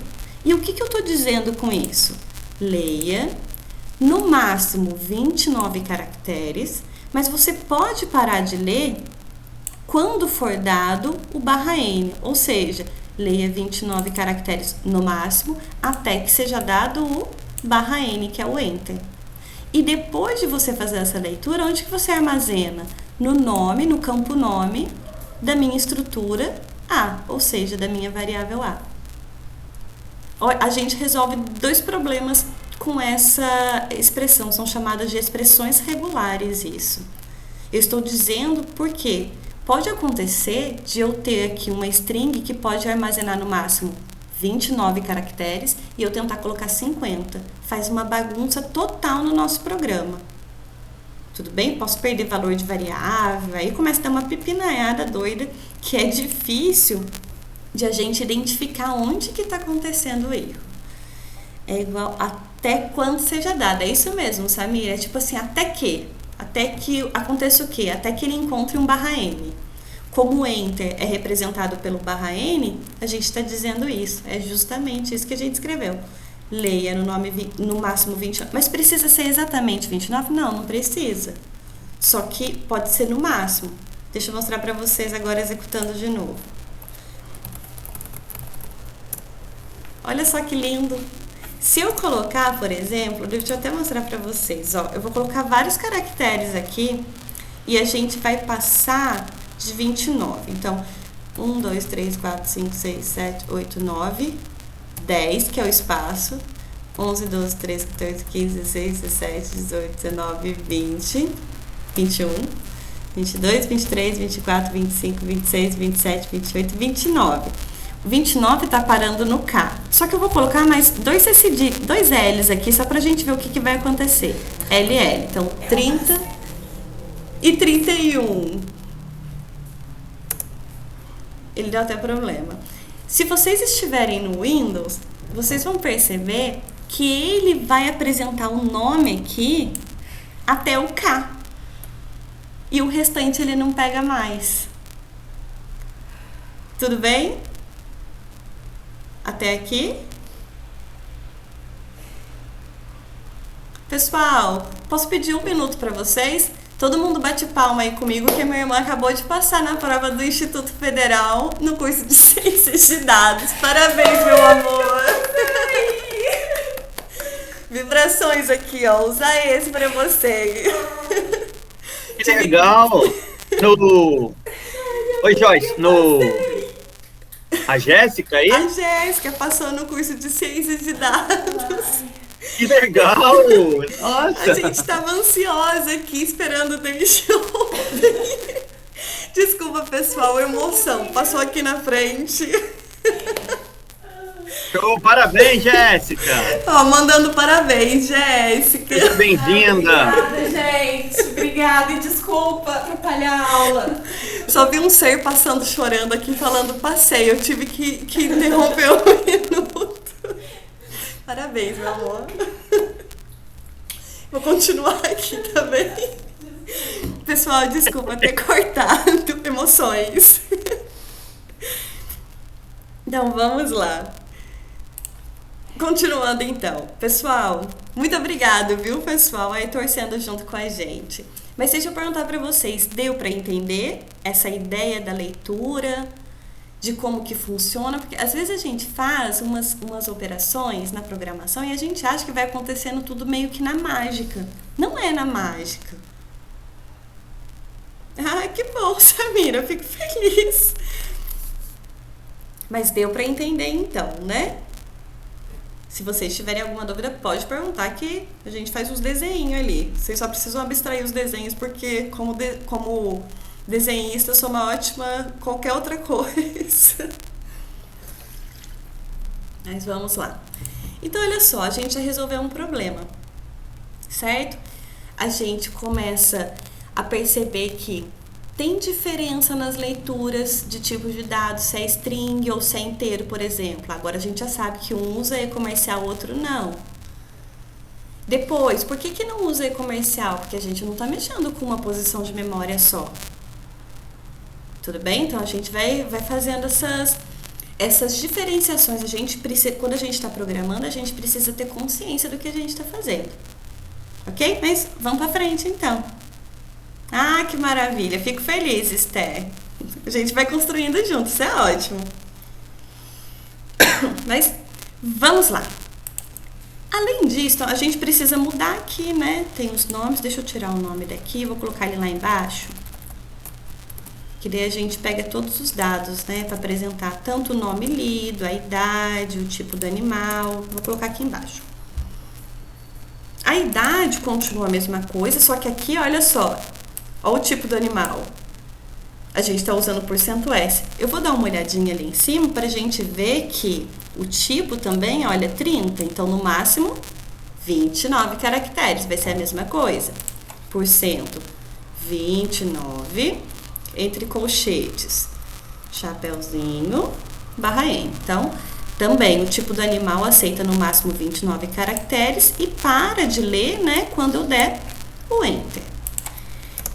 E o que eu estou dizendo com isso? Leia no máximo 29 caracteres, mas você pode parar de ler quando for dado o /n, ou seja, leia 29 caracteres no máximo até que seja dado o /n, que é o enter. E depois de você fazer essa leitura, onde que você armazena? No nome, no campo nome da minha estrutura A, ou seja, da minha variável A. A gente resolve dois problemas com essa expressão, são chamadas de expressões regulares isso. Eu estou dizendo porque pode acontecer de eu ter aqui uma string que pode armazenar no máximo 29 caracteres e eu tentar colocar 50. Faz uma bagunça total no nosso programa. Tudo bem? Posso perder valor de variável, aí começa a dar uma pipinaiada doida que é difícil de a gente identificar onde que está acontecendo o erro. É igual até quando seja dado. É isso mesmo, Samir? É tipo assim, até que aconteça o quê? Até que ele encontre um /n. Como o enter é representado pelo /n, a gente está dizendo isso. É justamente isso que a gente escreveu. Leia no máximo 29. Mas precisa ser exatamente 29? Não, não precisa. Só que pode ser no máximo. Deixa eu mostrar para vocês agora executando de novo. Olha só que lindo. Se eu colocar, por exemplo, deixa eu até mostrar para vocês, ó, eu vou colocar vários caracteres aqui e a gente vai passar de 29. Então, 1, 2, 3, 4, 5, 6, 7, 8, 9, 10, que é o espaço, 11, 12, 13, 14, 15, 16, 17, 18, 19, 20, 21, 22, 23, 24, 25, 26, 27, 28, 29. O 29 está parando no K. Só que eu vou colocar mais dois L's aqui, só pra gente ver o que vai acontecer. LL. Então, 30 e 31. Ele deu até problema. Se vocês estiverem no Windows, vocês vão perceber que ele vai apresentar um nome aqui até o K. E o restante ele não pega mais. Tudo bem? Até aqui? Pessoal, posso pedir um minuto para vocês? Todo mundo bate palma aí comigo que a minha irmã acabou de passar na prova do Instituto Federal no curso de Ciências de Dados. Parabéns, meu amor! Vibrações aqui, ó. Usar esse para você. Que legal! Oi, Joyce, A Jéssica aí? A Jéssica passou no curso de Ciências de Dados. Que legal! Nossa! A gente estava ansiosa aqui esperando o day show. Desculpa, pessoal, emoção. Passou aqui na frente. Show, parabéns, Jéssica! Ó, mandando parabéns, Jéssica. Seja bem-vinda! Obrigada, gente. Obrigada e desculpa atrapalhar a aula. Só vi um ser passando chorando aqui, falando passei. Eu tive que interromper um minuto. Parabéns, meu amor. Vou continuar aqui também. Pessoal, desculpa ter cortado. Emoções. Então, vamos lá. Continuando então. Pessoal, muito obrigado, viu, pessoal, aí torcendo junto com a gente. Mas deixa eu perguntar para vocês, deu para entender essa ideia da leitura de como que funciona, porque às vezes a gente faz umas operações na programação e a gente acha que vai acontecendo tudo meio que na mágica. Não é na mágica. Ah, que bom, Samira, eu fico feliz. Mas deu para entender então, né? Se vocês tiverem alguma dúvida, pode perguntar que a gente faz uns desenhos ali. Vocês só precisam abstrair os desenhos, porque como desenhista, eu sou uma ótima qualquer outra coisa. Mas vamos lá. Então, olha só, a gente já resolveu um problema, certo? A gente começa a perceber que tem diferença nas leituras de tipos de dados, se é string ou se é inteiro, por exemplo. Agora a gente já sabe que um usa e-comercial, o outro não. Depois, por que não usa e-comercial? Porque a gente não está mexendo com uma posição de memória só. Tudo bem? Então a gente vai fazendo essas diferenciações. Quando a gente está programando, a gente precisa ter consciência do que a gente está fazendo. Ok? Mas vamos para frente então. Ah, que maravilha! Fico feliz, Esther. A gente vai construindo junto, isso é ótimo. Mas vamos lá. Além disso, a gente precisa mudar aqui, né? Tem os nomes, deixa eu tirar o nome daqui, vou colocar ele lá embaixo. Que daí a gente pega todos os dados, né? Para apresentar tanto o nome lido, a idade, o tipo do animal. Vou colocar aqui embaixo. A idade continua a mesma coisa, só que aqui, olha só. Olha o tipo do animal. A gente está usando o %S. Eu vou dar uma olhadinha ali em cima para a gente ver que o tipo também, olha, 30. Então, no máximo, 29 caracteres. Vai ser a mesma coisa. Porcento, 29, entre colchetes, chapeuzinho, barra N. Então, também o tipo do animal aceita no máximo 29 caracteres e para de ler, né, quando eu der o Enter.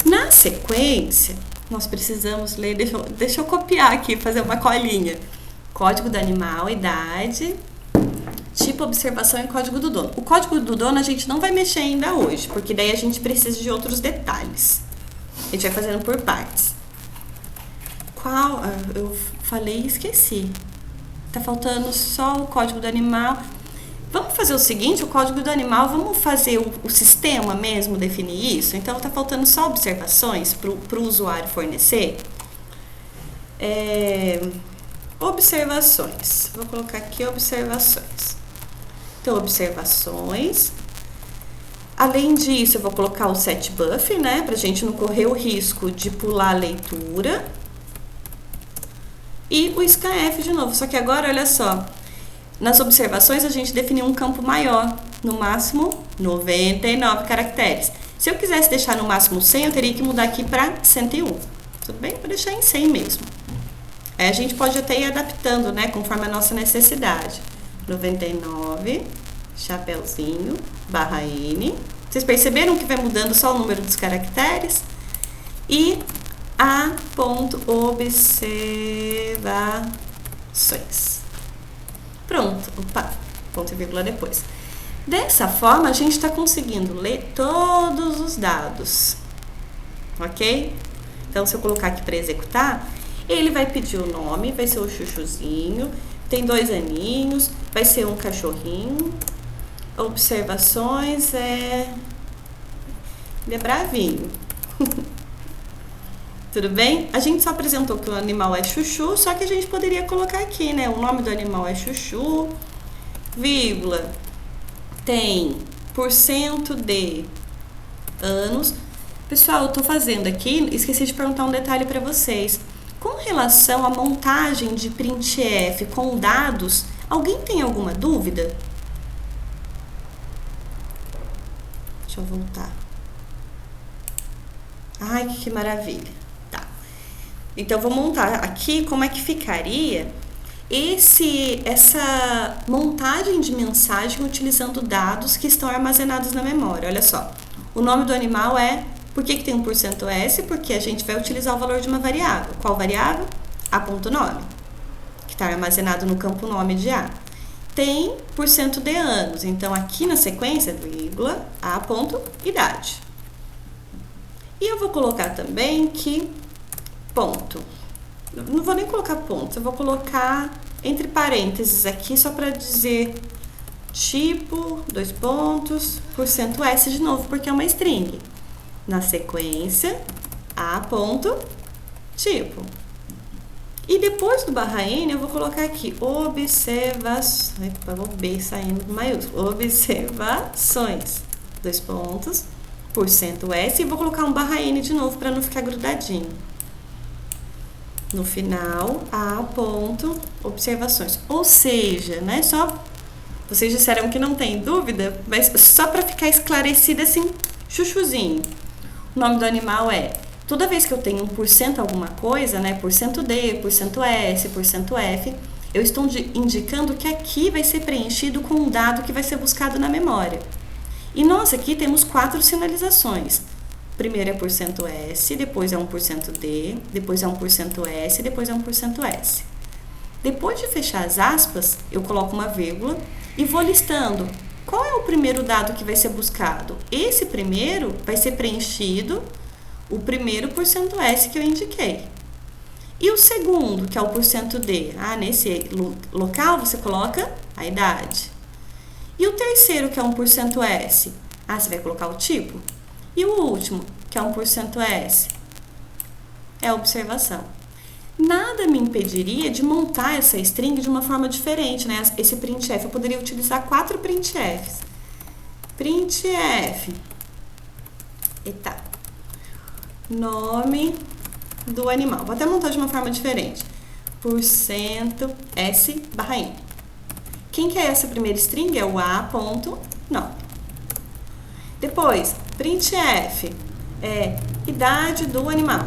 Na sequência, nós precisamos ler, deixa eu copiar aqui, fazer uma colinha. Código do animal, idade, tipo, observação e código do dono. O código do dono a gente não vai mexer ainda hoje, porque daí a gente precisa de outros detalhes. A gente vai fazendo por partes. Eu falei e esqueci. Tá faltando só o código do animal. Vamos fazer o seguinte, o código do animal, vamos fazer o sistema mesmo definir isso? Então, tá faltando só observações para o usuário fornecer. Observações. Vou colocar aqui observações. Então, observações. Além disso, eu vou colocar o setBuf, né? Pra gente não correr o risco de pular a leitura. E o scanf de novo. Só que agora, olha só. Nas observações, a gente definiu um campo maior, no máximo 99 caracteres. Se eu quisesse deixar no máximo 100, eu teria que mudar aqui para 101. Tudo bem? Vou deixar em 100 mesmo. Aí a gente pode até ir adaptando, né, conforme a nossa necessidade. 99, chapeuzinho, barra N. Vocês perceberam que vai mudando só o número dos caracteres? E observações. Pronto, opa, ponto e vírgula depois. Dessa forma, a gente está conseguindo ler todos os dados, ok? Então, se eu colocar aqui para executar, ele vai pedir o nome, vai ser o chuchuzinho, tem 2 aninhos, vai ser um cachorrinho. Observações, ele é bravinho. Tudo bem? A gente só apresentou que o animal é chuchu, só que a gente poderia colocar aqui, né? O nome do animal é chuchu, vírgula, tem % de anos. Pessoal, eu tô fazendo aqui, esqueci de perguntar um detalhe para vocês. Com relação à montagem de printf com dados, alguém tem alguma dúvida? Deixa eu voltar. Ai, que maravilha. Então, vou montar aqui como é que ficaria essa montagem de mensagem utilizando dados que estão armazenados na memória. Olha só, o nome do animal por que tem um %S? Porque a gente vai utilizar o valor de uma variável. Qual variável? A.nome, que está armazenado no campo nome de A. Tem % de anos, então aqui na sequência, vírgula, A.idade. E eu vou colocar também que ponto não vou nem colocar pontos, eu vou colocar entre parênteses aqui só para dizer tipo, 2 pontos, %s de novo, porque é uma string. Na sequência, a ponto, tipo. E depois do /n, eu vou colocar aqui observações, o B saindo maiúsculo, observações, 2 pontos, %s, e vou colocar um /n de novo para não ficar grudadinho. No final, a ponto, observações. Ou seja, né, vocês disseram que não tem dúvida, mas só para ficar esclarecido assim, chuchuzinho. O nome do animal é, toda vez que eu tenho 1% alguma coisa, né, %d, %s, %f, eu estou indicando que aqui vai ser preenchido com um dado que vai ser buscado na memória. E nós aqui temos 4 sinalizações. Primeiro é %s, depois é 1%d, depois é 1%s, depois é 1%s. Depois de fechar as aspas, eu coloco uma vírgula e vou listando qual é o primeiro dado que vai ser buscado. Esse primeiro vai ser preenchido, o primeiro %s que eu indiquei. E o segundo, que é o %d, nesse local você coloca a idade. E o terceiro, que é 1%s, você vai colocar o tipo. E o último, que é 1%s, é a observação. Nada me impediria de montar essa string de uma forma diferente, né? Esse printf, eu poderia utilizar 4 printfs. Printf, nome do animal. Vou até montar de uma forma diferente. %s/n. Quem que é essa primeira string? É o a.nome. Depois, printf, idade do animal.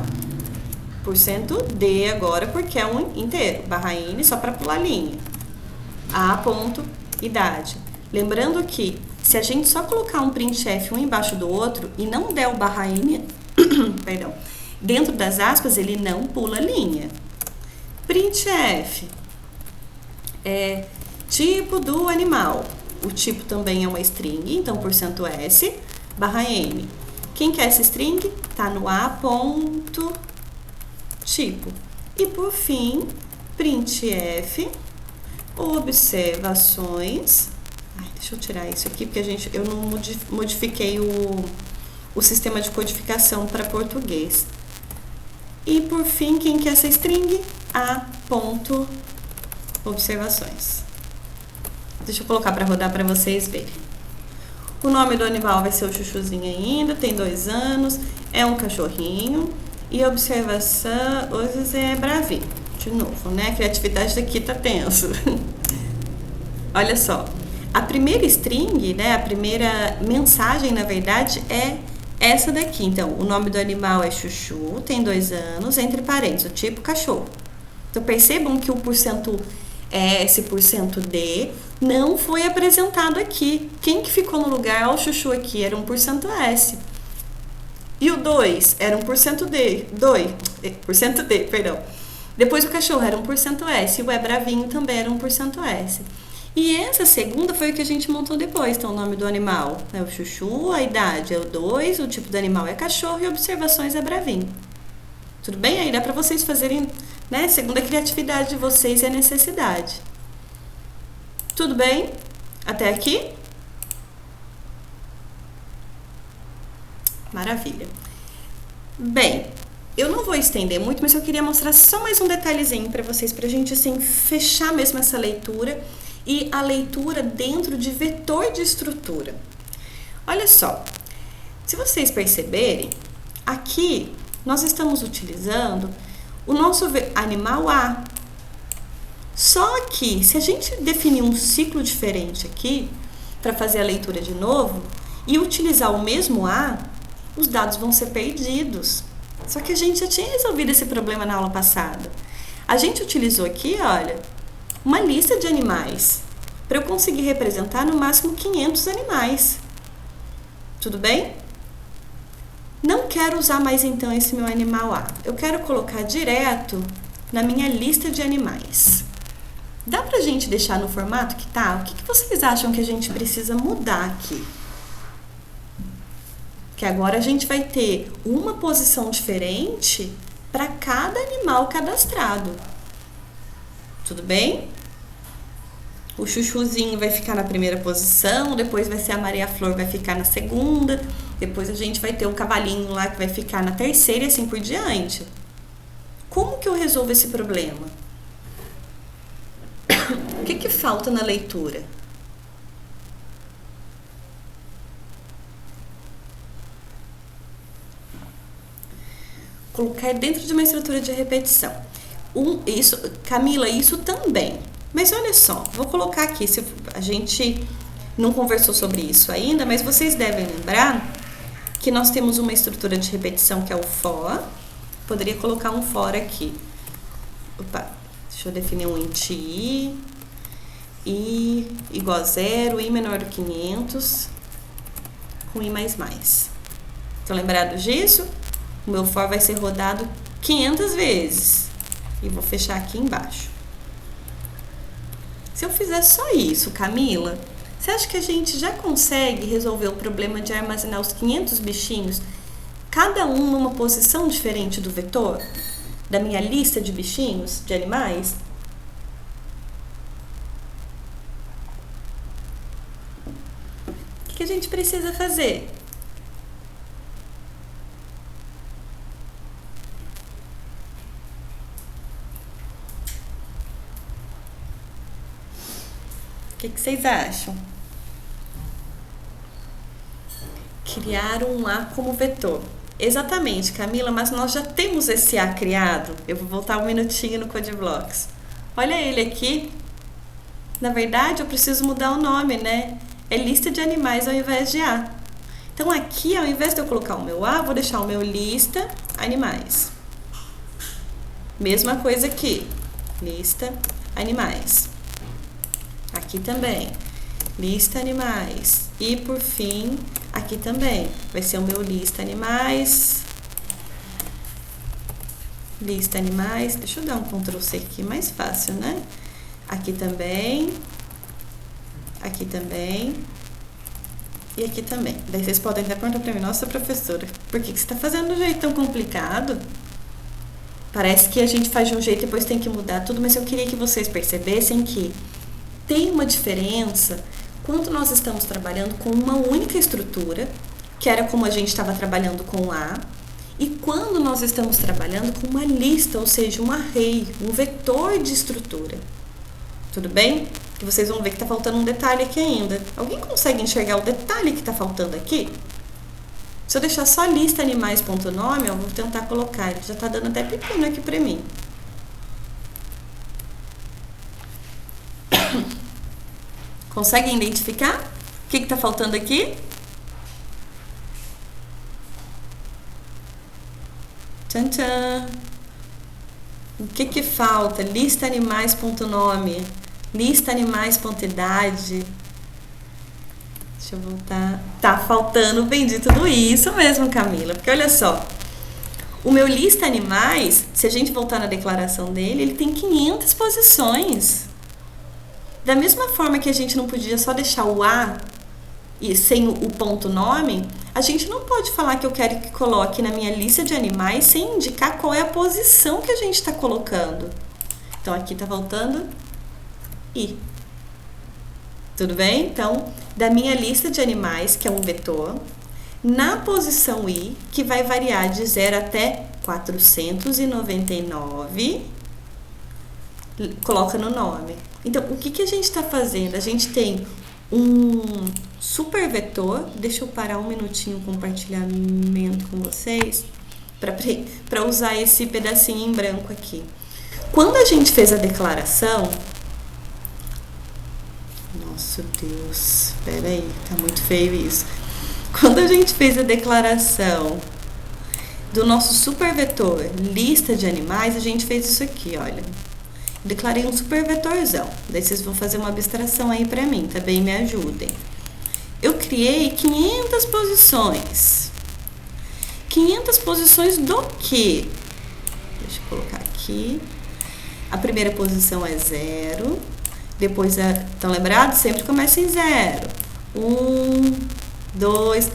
%d agora, porque é um inteiro. /n só para pular linha. A.idade. Lembrando que, se a gente só colocar um printf um embaixo do outro e não der o /n, perdão, dentro das aspas, ele não pula linha. Printf, tipo do animal. O tipo também é uma string, então %s, /n. Quem quer essa string? Tá no a.tipo. E por fim, printf, observações. Deixa eu tirar isso aqui, porque eu não modifiquei o sistema de codificação para português. E por fim, quem quer essa string? A.observações. Deixa eu colocar para rodar para vocês verem. O nome do animal vai ser o chuchuzinho ainda, tem 2 anos, é um cachorrinho. E a observação, hoje é bravinho. De novo, né? A criatividade daqui tá tenso. Olha só. A primeira string, né? A primeira mensagem, na verdade, é essa daqui. Então, o nome do animal é chuchu, tem 2 anos, entre parênteses, o tipo cachorro. Então, percebam que o %s, %d não foi apresentado aqui. Quem que ficou no lugar? O chuchu aqui era 1%s. E o 2 era 1%d, perdão. Depois o cachorro era 1%s e o bravinho também era 1%s. E essa segunda foi o que a gente montou depois. Então, o nome do animal é o chuchu, a idade é o 2, o tipo do animal é cachorro e observações é bravinho. Tudo bem? Aí dá para vocês fazerem, né, segundo a criatividade de vocês e a necessidade. Tudo bem? Até aqui? Maravilha. Bem, eu não vou estender muito, mas eu queria mostrar só mais um detalhezinho para vocês, para a gente assim fechar mesmo essa leitura e a leitura dentro de vetor de estrutura. Olha só, se vocês perceberem, aqui nós estamos utilizando o nosso animal A. Só que, se a gente definir um ciclo diferente aqui, para fazer a leitura de novo, e utilizar o mesmo A, os dados vão ser perdidos. Só que a gente já tinha resolvido esse problema na aula passada. A gente utilizou aqui, olha, uma lista de animais, para eu conseguir representar no máximo 500 animais. Tudo bem? Não quero usar mais então esse meu animal A. Eu quero colocar direto na minha lista de animais. Dá pra gente deixar no formato que tá? O que vocês acham que a gente precisa mudar aqui? Que agora a gente vai ter uma posição diferente para cada animal cadastrado. Tudo bem? O chuchuzinho vai ficar na primeira posição, depois vai ser a Maria Flor, vai ficar na segunda, depois a gente vai ter o cavalinho lá que vai ficar na terceira e assim por diante. Como que eu resolvo esse problema? O que falta na leitura? Colocar dentro de uma estrutura de repetição. Camila, isso também. Mas olha só, vou colocar aqui, se a gente não conversou sobre isso ainda, mas vocês devem lembrar que nós temos uma estrutura de repetição que é o for. Poderia colocar um for aqui. Opa, deixa eu definir um int i igual a 0, i menor do que 500, com i mais mais. Estão lembrados disso? O meu for vai ser rodado 500 vezes. E vou fechar aqui embaixo. Se eu fizer só isso, Camila, você acha que a gente já consegue resolver o problema de armazenar os 500 bichinhos, cada um numa posição diferente do vetor, da minha lista de bichinhos, de animais? O que a gente precisa fazer? O que vocês acham? Criar um A como vetor. Exatamente, Camila, mas nós já temos esse A criado. Eu vou voltar um minutinho no CodeBlocks. Olha ele aqui. Na verdade, eu preciso mudar o nome, né? É lista de animais ao invés de A. Então aqui, ao invés de eu colocar o meu A, vou deixar o meu lista animais. Mesma coisa aqui. Lista animais. Aqui também, lista animais. E por fim, aqui também, vai ser o meu lista animais. Lista animais, deixa eu dar um Ctrl C aqui, mais fácil, né? Aqui também. Aqui também. E aqui também. Daí vocês podem até perguntar pra mim, nossa professora, por que você está fazendo de um jeito tão complicado? Parece que a gente faz de um jeito e depois tem que mudar tudo, mas eu queria que vocês percebessem que tem uma diferença quando nós estamos trabalhando com uma única estrutura, que era como a gente estava trabalhando com A, e quando nós estamos trabalhando com uma lista, ou seja, um array, um vetor de estrutura. Tudo bem? Que vocês vão ver que está faltando um detalhe aqui ainda. Alguém consegue enxergar o detalhe que está faltando aqui? Se eu deixar só lista animais.nome, eu vou tentar colocar, ele já está dando até pepino aqui para mim. Conseguem identificar? O que está faltando aqui? Tchan, tchan. O que falta? Lista animais.nome, lista animais.idade. Deixa eu voltar. Tá faltando o bendito do i. Isso mesmo, Camila. Porque olha só. O meu lista animais, se a gente voltar na declaração dele, ele tem 500 posições. Da mesma forma que a gente não podia só deixar o A e sem o ponto nome, a gente não pode falar que eu quero que coloque na minha lista de animais sem indicar qual é a posição que a gente está colocando. Então, aqui está faltando I. Tudo bem? Então, da minha lista de animais, que é um vetor, na posição I, que vai variar de 0 até 499, coloca no nome. Então, o que a gente está fazendo? A gente tem um super vetor. Deixa eu parar um minutinho o compartilhamento com vocês para usar esse pedacinho em branco aqui. Quando a gente fez a declaração... Nossa, Deus, espera aí, tá muito feio isso. Quando a gente fez a declaração do nosso super vetor lista de animais, a gente fez isso aqui, olha. Declarei um super vetorzão. Daí vocês vão fazer uma abstração aí pra mim, também me ajudem. Eu criei 500 posições. 500 posições do quê? Deixa eu colocar aqui. A primeira posição é 0. Depois, estão lembrados? Sempre começa em 0. 1, 2,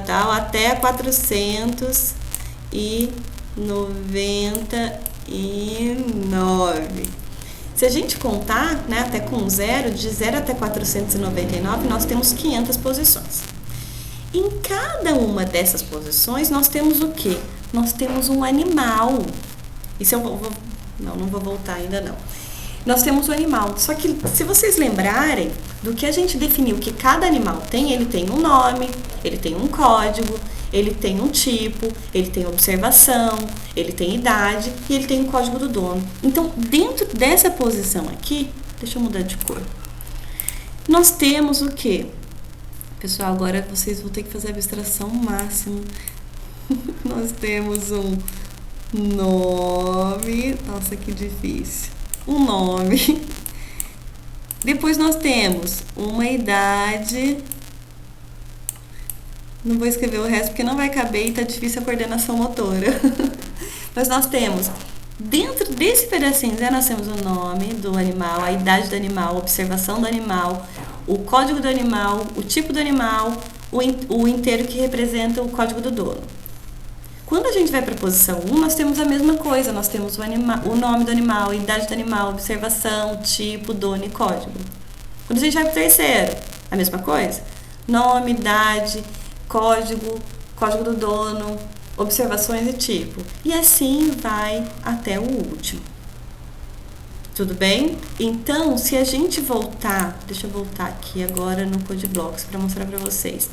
tal, até 499. 499. Se a gente contar, né, até com zero, de 0 até 499, nós temos 500 posições. Em cada uma dessas posições, nós temos o quê? Nós temos um animal. Isso eu não vou voltar ainda não. Nós temos um animal. Só que, se vocês lembrarem do que a gente definiu que cada animal tem, ele tem um nome, ele tem um código, ele tem um tipo, ele tem observação, ele tem idade e ele tem um código do dono. Então, dentro dessa posição aqui, deixa eu mudar de cor. Nós temos o quê? Pessoal, agora vocês vão ter que fazer a abstração máxima. Nós temos um nome. Nossa, que difícil. Um nome. Depois nós temos uma idade. Não vou escrever o resto porque não vai caber e tá difícil a coordenação motora. Mas nós temos, dentro desse pedacinho, nós temos o nome do animal, a idade do animal, a observação do animal, o código do animal, o tipo do animal, o inteiro que representa o código do dono. Quando a gente vai para a posição 1, nós temos a mesma coisa. Nós temos o nome do animal, a idade do animal, observação, tipo, dono e código. Quando a gente vai para o terceiro, a mesma coisa. Nome, idade, código do dono, observações e tipo. E assim vai até o último. Tudo bem? Então, se a gente voltar, deixa eu voltar aqui agora no CodeBlocks para mostrar para vocês.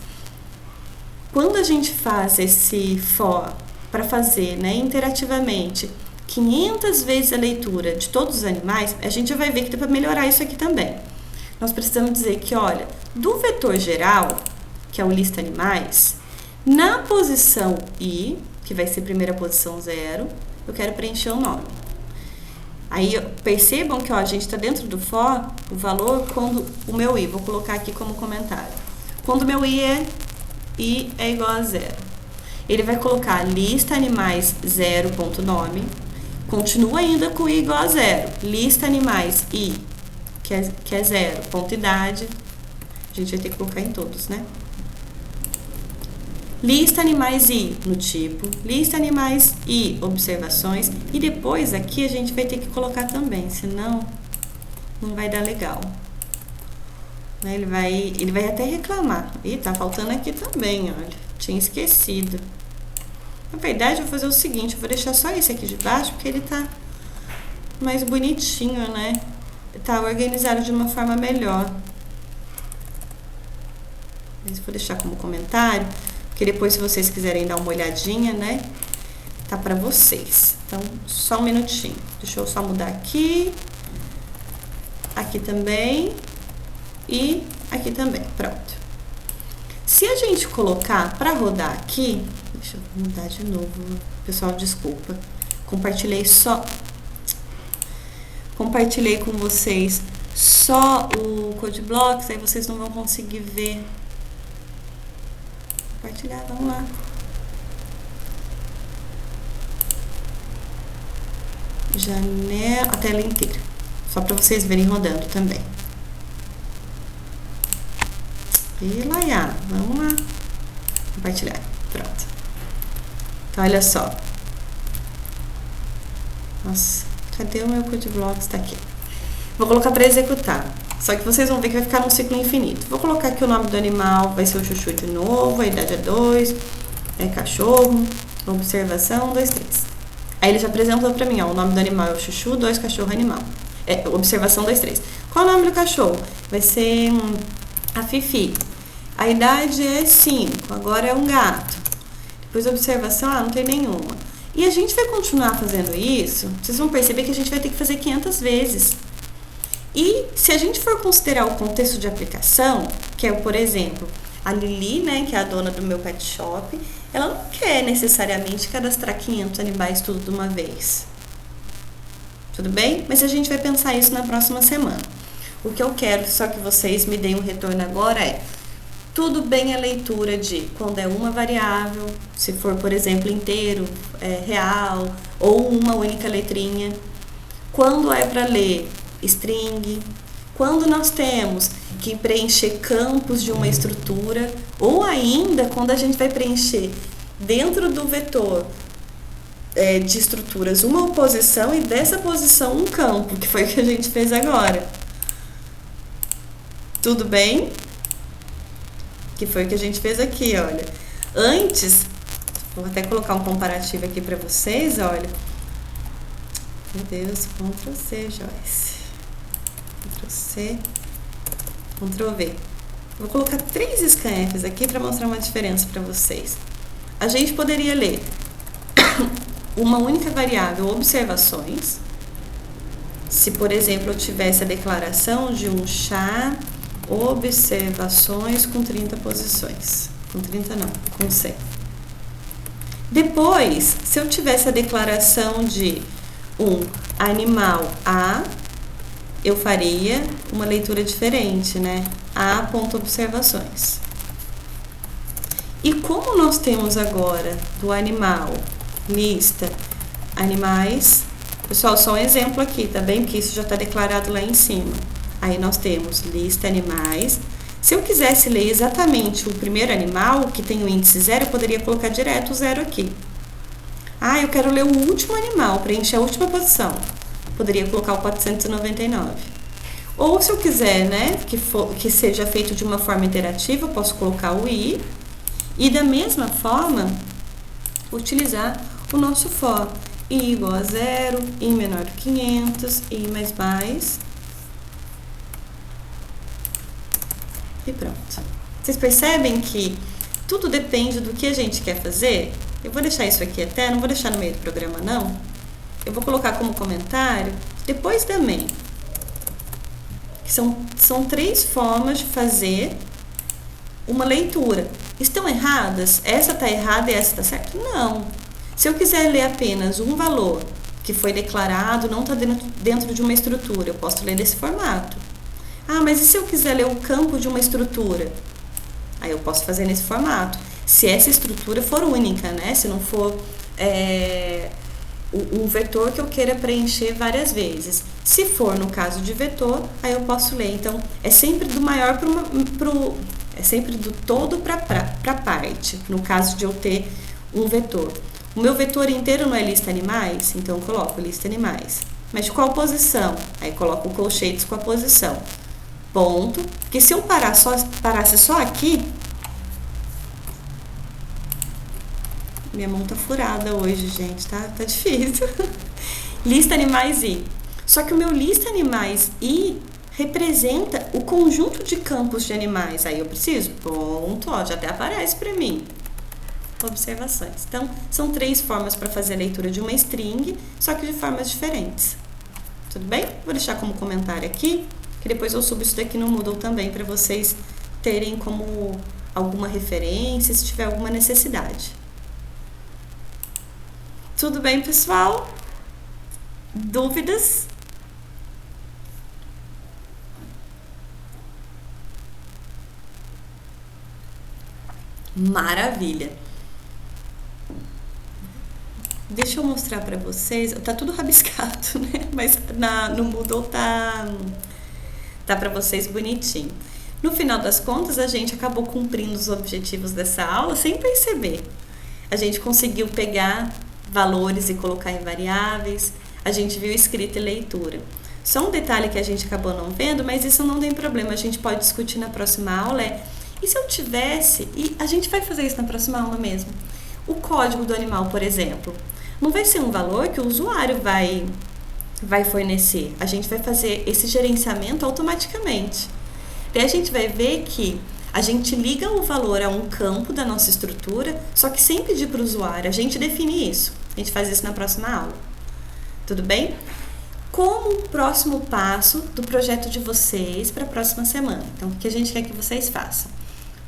Quando a gente faz esse for para fazer, né, interativamente 500 vezes a leitura de todos os animais, a gente vai ver que dá para melhorar isso aqui também. Nós precisamos dizer que, olha, do vetor geral, que é o lista animais, na posição I, que vai ser primeira posição 0, eu quero preencher o nome. Aí, percebam que, ó, a gente está dentro do for, o valor, quando o meu I, vou colocar aqui como comentário. Quando o meu I é igual a 0. Ele vai colocar lista animais 0.nome, continua ainda com I igual a 0. Lista animais I, que é 0, ponto idade, a gente vai ter que colocar em todos, né? Lista animais I no tipo, lista animais I observações, e depois aqui a gente vai ter que colocar também, senão não vai dar legal. Ele vai até reclamar. Ih, tá faltando aqui também, olha, tinha esquecido. Na verdade, eu vou fazer o seguinte, eu vou deixar só esse aqui de baixo, porque ele tá mais bonitinho, né? Tá organizado de uma forma melhor. Mas vou deixar como comentário, porque depois, se vocês quiserem dar uma olhadinha, né, tá pra vocês. Então, só um minutinho. Deixa eu só mudar aqui. Aqui também. E aqui também. Pronto. Se a gente colocar pra rodar aqui... Deixa eu mudar de novo. Pessoal, desculpa. Compartilhei com vocês só o CodeBlocks, aí vocês não vão conseguir ver. Compartilhar, vamos lá. Janela, a tela inteira. Só para vocês verem rodando também. E Laia, vamos lá. Compartilhar. Pronto. Então, olha só. Nossa, cadê o meu CodeBlocks? Tá aqui. Vou colocar para executar. Só que vocês vão ver que vai ficar num ciclo infinito. Vou colocar aqui o nome do animal, vai ser o chuchu de novo, a idade é 2, é cachorro, observação, 2, 3. Aí ele já apresentou para mim, ó, o nome do animal é o chuchu, 2, cachorro, animal. É, observação, 2, 3. Qual é o nome do cachorro? Vai ser a Fifi. A idade é 5, agora é um gato. Depois a observação, não tem nenhuma. E a gente vai continuar fazendo isso, vocês vão perceber que a gente vai ter que fazer 500 vezes. E se a gente for considerar o contexto de aplicação, que é, por exemplo, a Lili, né, que é a dona do meu pet shop, ela não quer necessariamente cadastrar 500 animais tudo de uma vez. Tudo bem? Mas a gente vai pensar isso na próxima semana. O que eu quero só que vocês me deem um retorno agora é: tudo bem a leitura de quando é uma variável, se for, por exemplo, inteiro, real, ou uma única letrinha. Quando é para ler string, quando nós temos que preencher campos de uma estrutura, ou ainda quando a gente vai preencher dentro do vetor de estruturas uma oposição e dessa posição um campo, que foi o que a gente fez agora. Tudo bem? Que foi o que a gente fez aqui, olha. Antes, vou até colocar um comparativo aqui para vocês, olha. Meu Deus, Ctrl C, Joyce. Ctrl C, Ctrl V. Vou colocar 3 scanfs aqui para mostrar uma diferença para vocês. A gente poderia ler uma única variável, observações. Se, por exemplo, eu tivesse a declaração de um chá, observações com 30 posições. Com 30 não, com 100. Depois, se eu tivesse a declaração de um animal A, eu faria uma leitura diferente, né? A.observações. E como nós temos agora do animal, lista, animais, pessoal, só um exemplo aqui, tá bem? Porque isso já está declarado lá em cima. Aí nós temos lista animais. Se eu quisesse ler exatamente o primeiro animal, que tem o índice 0, eu poderia colocar direto o 0 aqui. Ah, eu quero ler o último animal, preencher a última posição. Poderia colocar o 499. Ou se eu quiser, né, que seja feito de uma forma interativa, eu posso colocar o i. E da mesma forma, utilizar o nosso for. I igual a 0, i menor que 500, i mais. E pronto. Vocês percebem que tudo depende do que a gente quer fazer? Eu vou deixar isso aqui até, não vou deixar no meio do programa não. Eu vou colocar como comentário, depois da main. São 3 formas de fazer uma leitura. Estão erradas? Essa está errada e essa está certa? Não. Se eu quiser ler apenas um valor que foi declarado, não está dentro de uma estrutura, eu posso ler desse formato. Ah, mas e se eu quiser ler o campo de uma estrutura? Aí eu posso fazer nesse formato. Se essa estrutura for única, né? Se não for um vetor que eu queira preencher várias vezes. Se for no caso de vetor, aí eu posso ler. Então, é sempre do maior é sempre do todo para parte, no caso de eu ter um vetor. O meu vetor inteiro não é lista animais, então eu coloco lista animais. Mas de qual posição? Aí coloco o colchetes com a posição. Ponto. Porque se eu parasse só aqui, minha mão tá furada hoje, gente, tá difícil. Lista animais i. Só que o meu lista animais i representa o conjunto de campos de animais. Aí eu preciso, ponto, ó, já até aparece para mim. Observações. Então, são 3 formas para fazer a leitura de uma string, só que de formas diferentes. Tudo bem? Vou deixar como comentário aqui, que depois eu subo isso daqui no Moodle também, para vocês terem como alguma referência, se tiver alguma necessidade. Tudo bem, pessoal? Dúvidas? Maravilha! Deixa eu mostrar para vocês. Tá tudo rabiscado, né? Mas no Moodle tá para vocês bonitinho. No final das contas, a gente acabou cumprindo os objetivos dessa aula sem perceber. A gente conseguiu pegar valores e colocar em variáveis. A gente viu escrita e leitura. Só um detalhe que a gente acabou não vendo, mas isso não tem problema. A gente pode discutir na próxima aula. E se eu tivesse... E a gente vai fazer isso na próxima aula mesmo. O código do animal, por exemplo, não vai ser um valor que o usuário vai fornecer. A gente vai fazer esse gerenciamento automaticamente. Daí a gente vai ver que a gente liga o valor a um campo da nossa estrutura, só que sem pedir para o usuário. A gente define isso. A gente faz isso na próxima aula. Tudo bem? Como o próximo passo do projeto de vocês para a próxima semana? Então, o que a gente quer que vocês façam?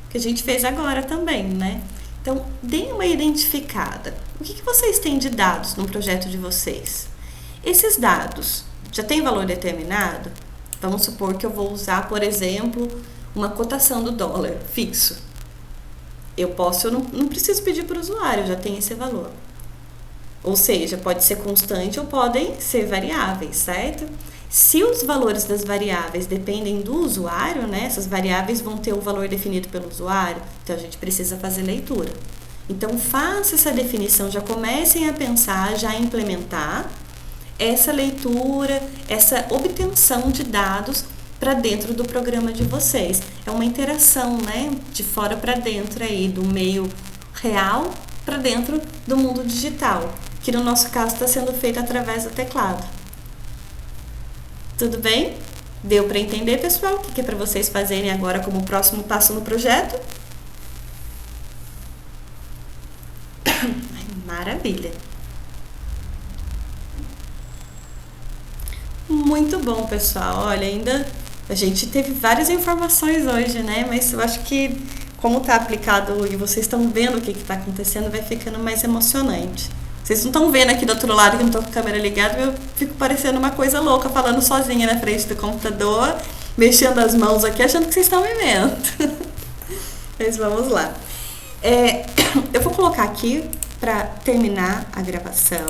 O que a gente fez agora também, né? Então, deem uma identificada. O que vocês têm de dados no projeto de vocês? Esses dados já têm valor determinado? Vamos supor que eu vou usar, por exemplo, uma cotação do dólar fixo. Eu não preciso pedir para o usuário, já tem esse valor. Ou seja, pode ser constante ou podem ser variáveis, certo? Se os valores das variáveis dependem do usuário, né, essas variáveis vão ter o valor definido pelo usuário, então a gente precisa fazer leitura. Então, faça essa definição, já comecem a pensar, já a implementar essa leitura, essa obtenção de dados para dentro do programa de vocês. É uma interação, né, de fora para dentro aí, do meio real para dentro do mundo digital, que no nosso caso está sendo feito através do teclado. Tudo bem? Deu para entender, pessoal? O que é para vocês fazerem agora como próximo passo no projeto? Maravilha! Muito bom, pessoal. Olha, ainda a gente teve várias informações hoje, né? Mas eu acho que como está aplicado e vocês estão vendo o que está acontecendo, vai ficando mais emocionante. Vocês não estão vendo aqui do outro lado que eu não estou com a câmera ligada, eu fico parecendo uma coisa louca, falando sozinha na frente do computador, mexendo as mãos aqui, achando que vocês estão me vendo. Mas vamos lá. Eu vou colocar aqui para terminar a gravação.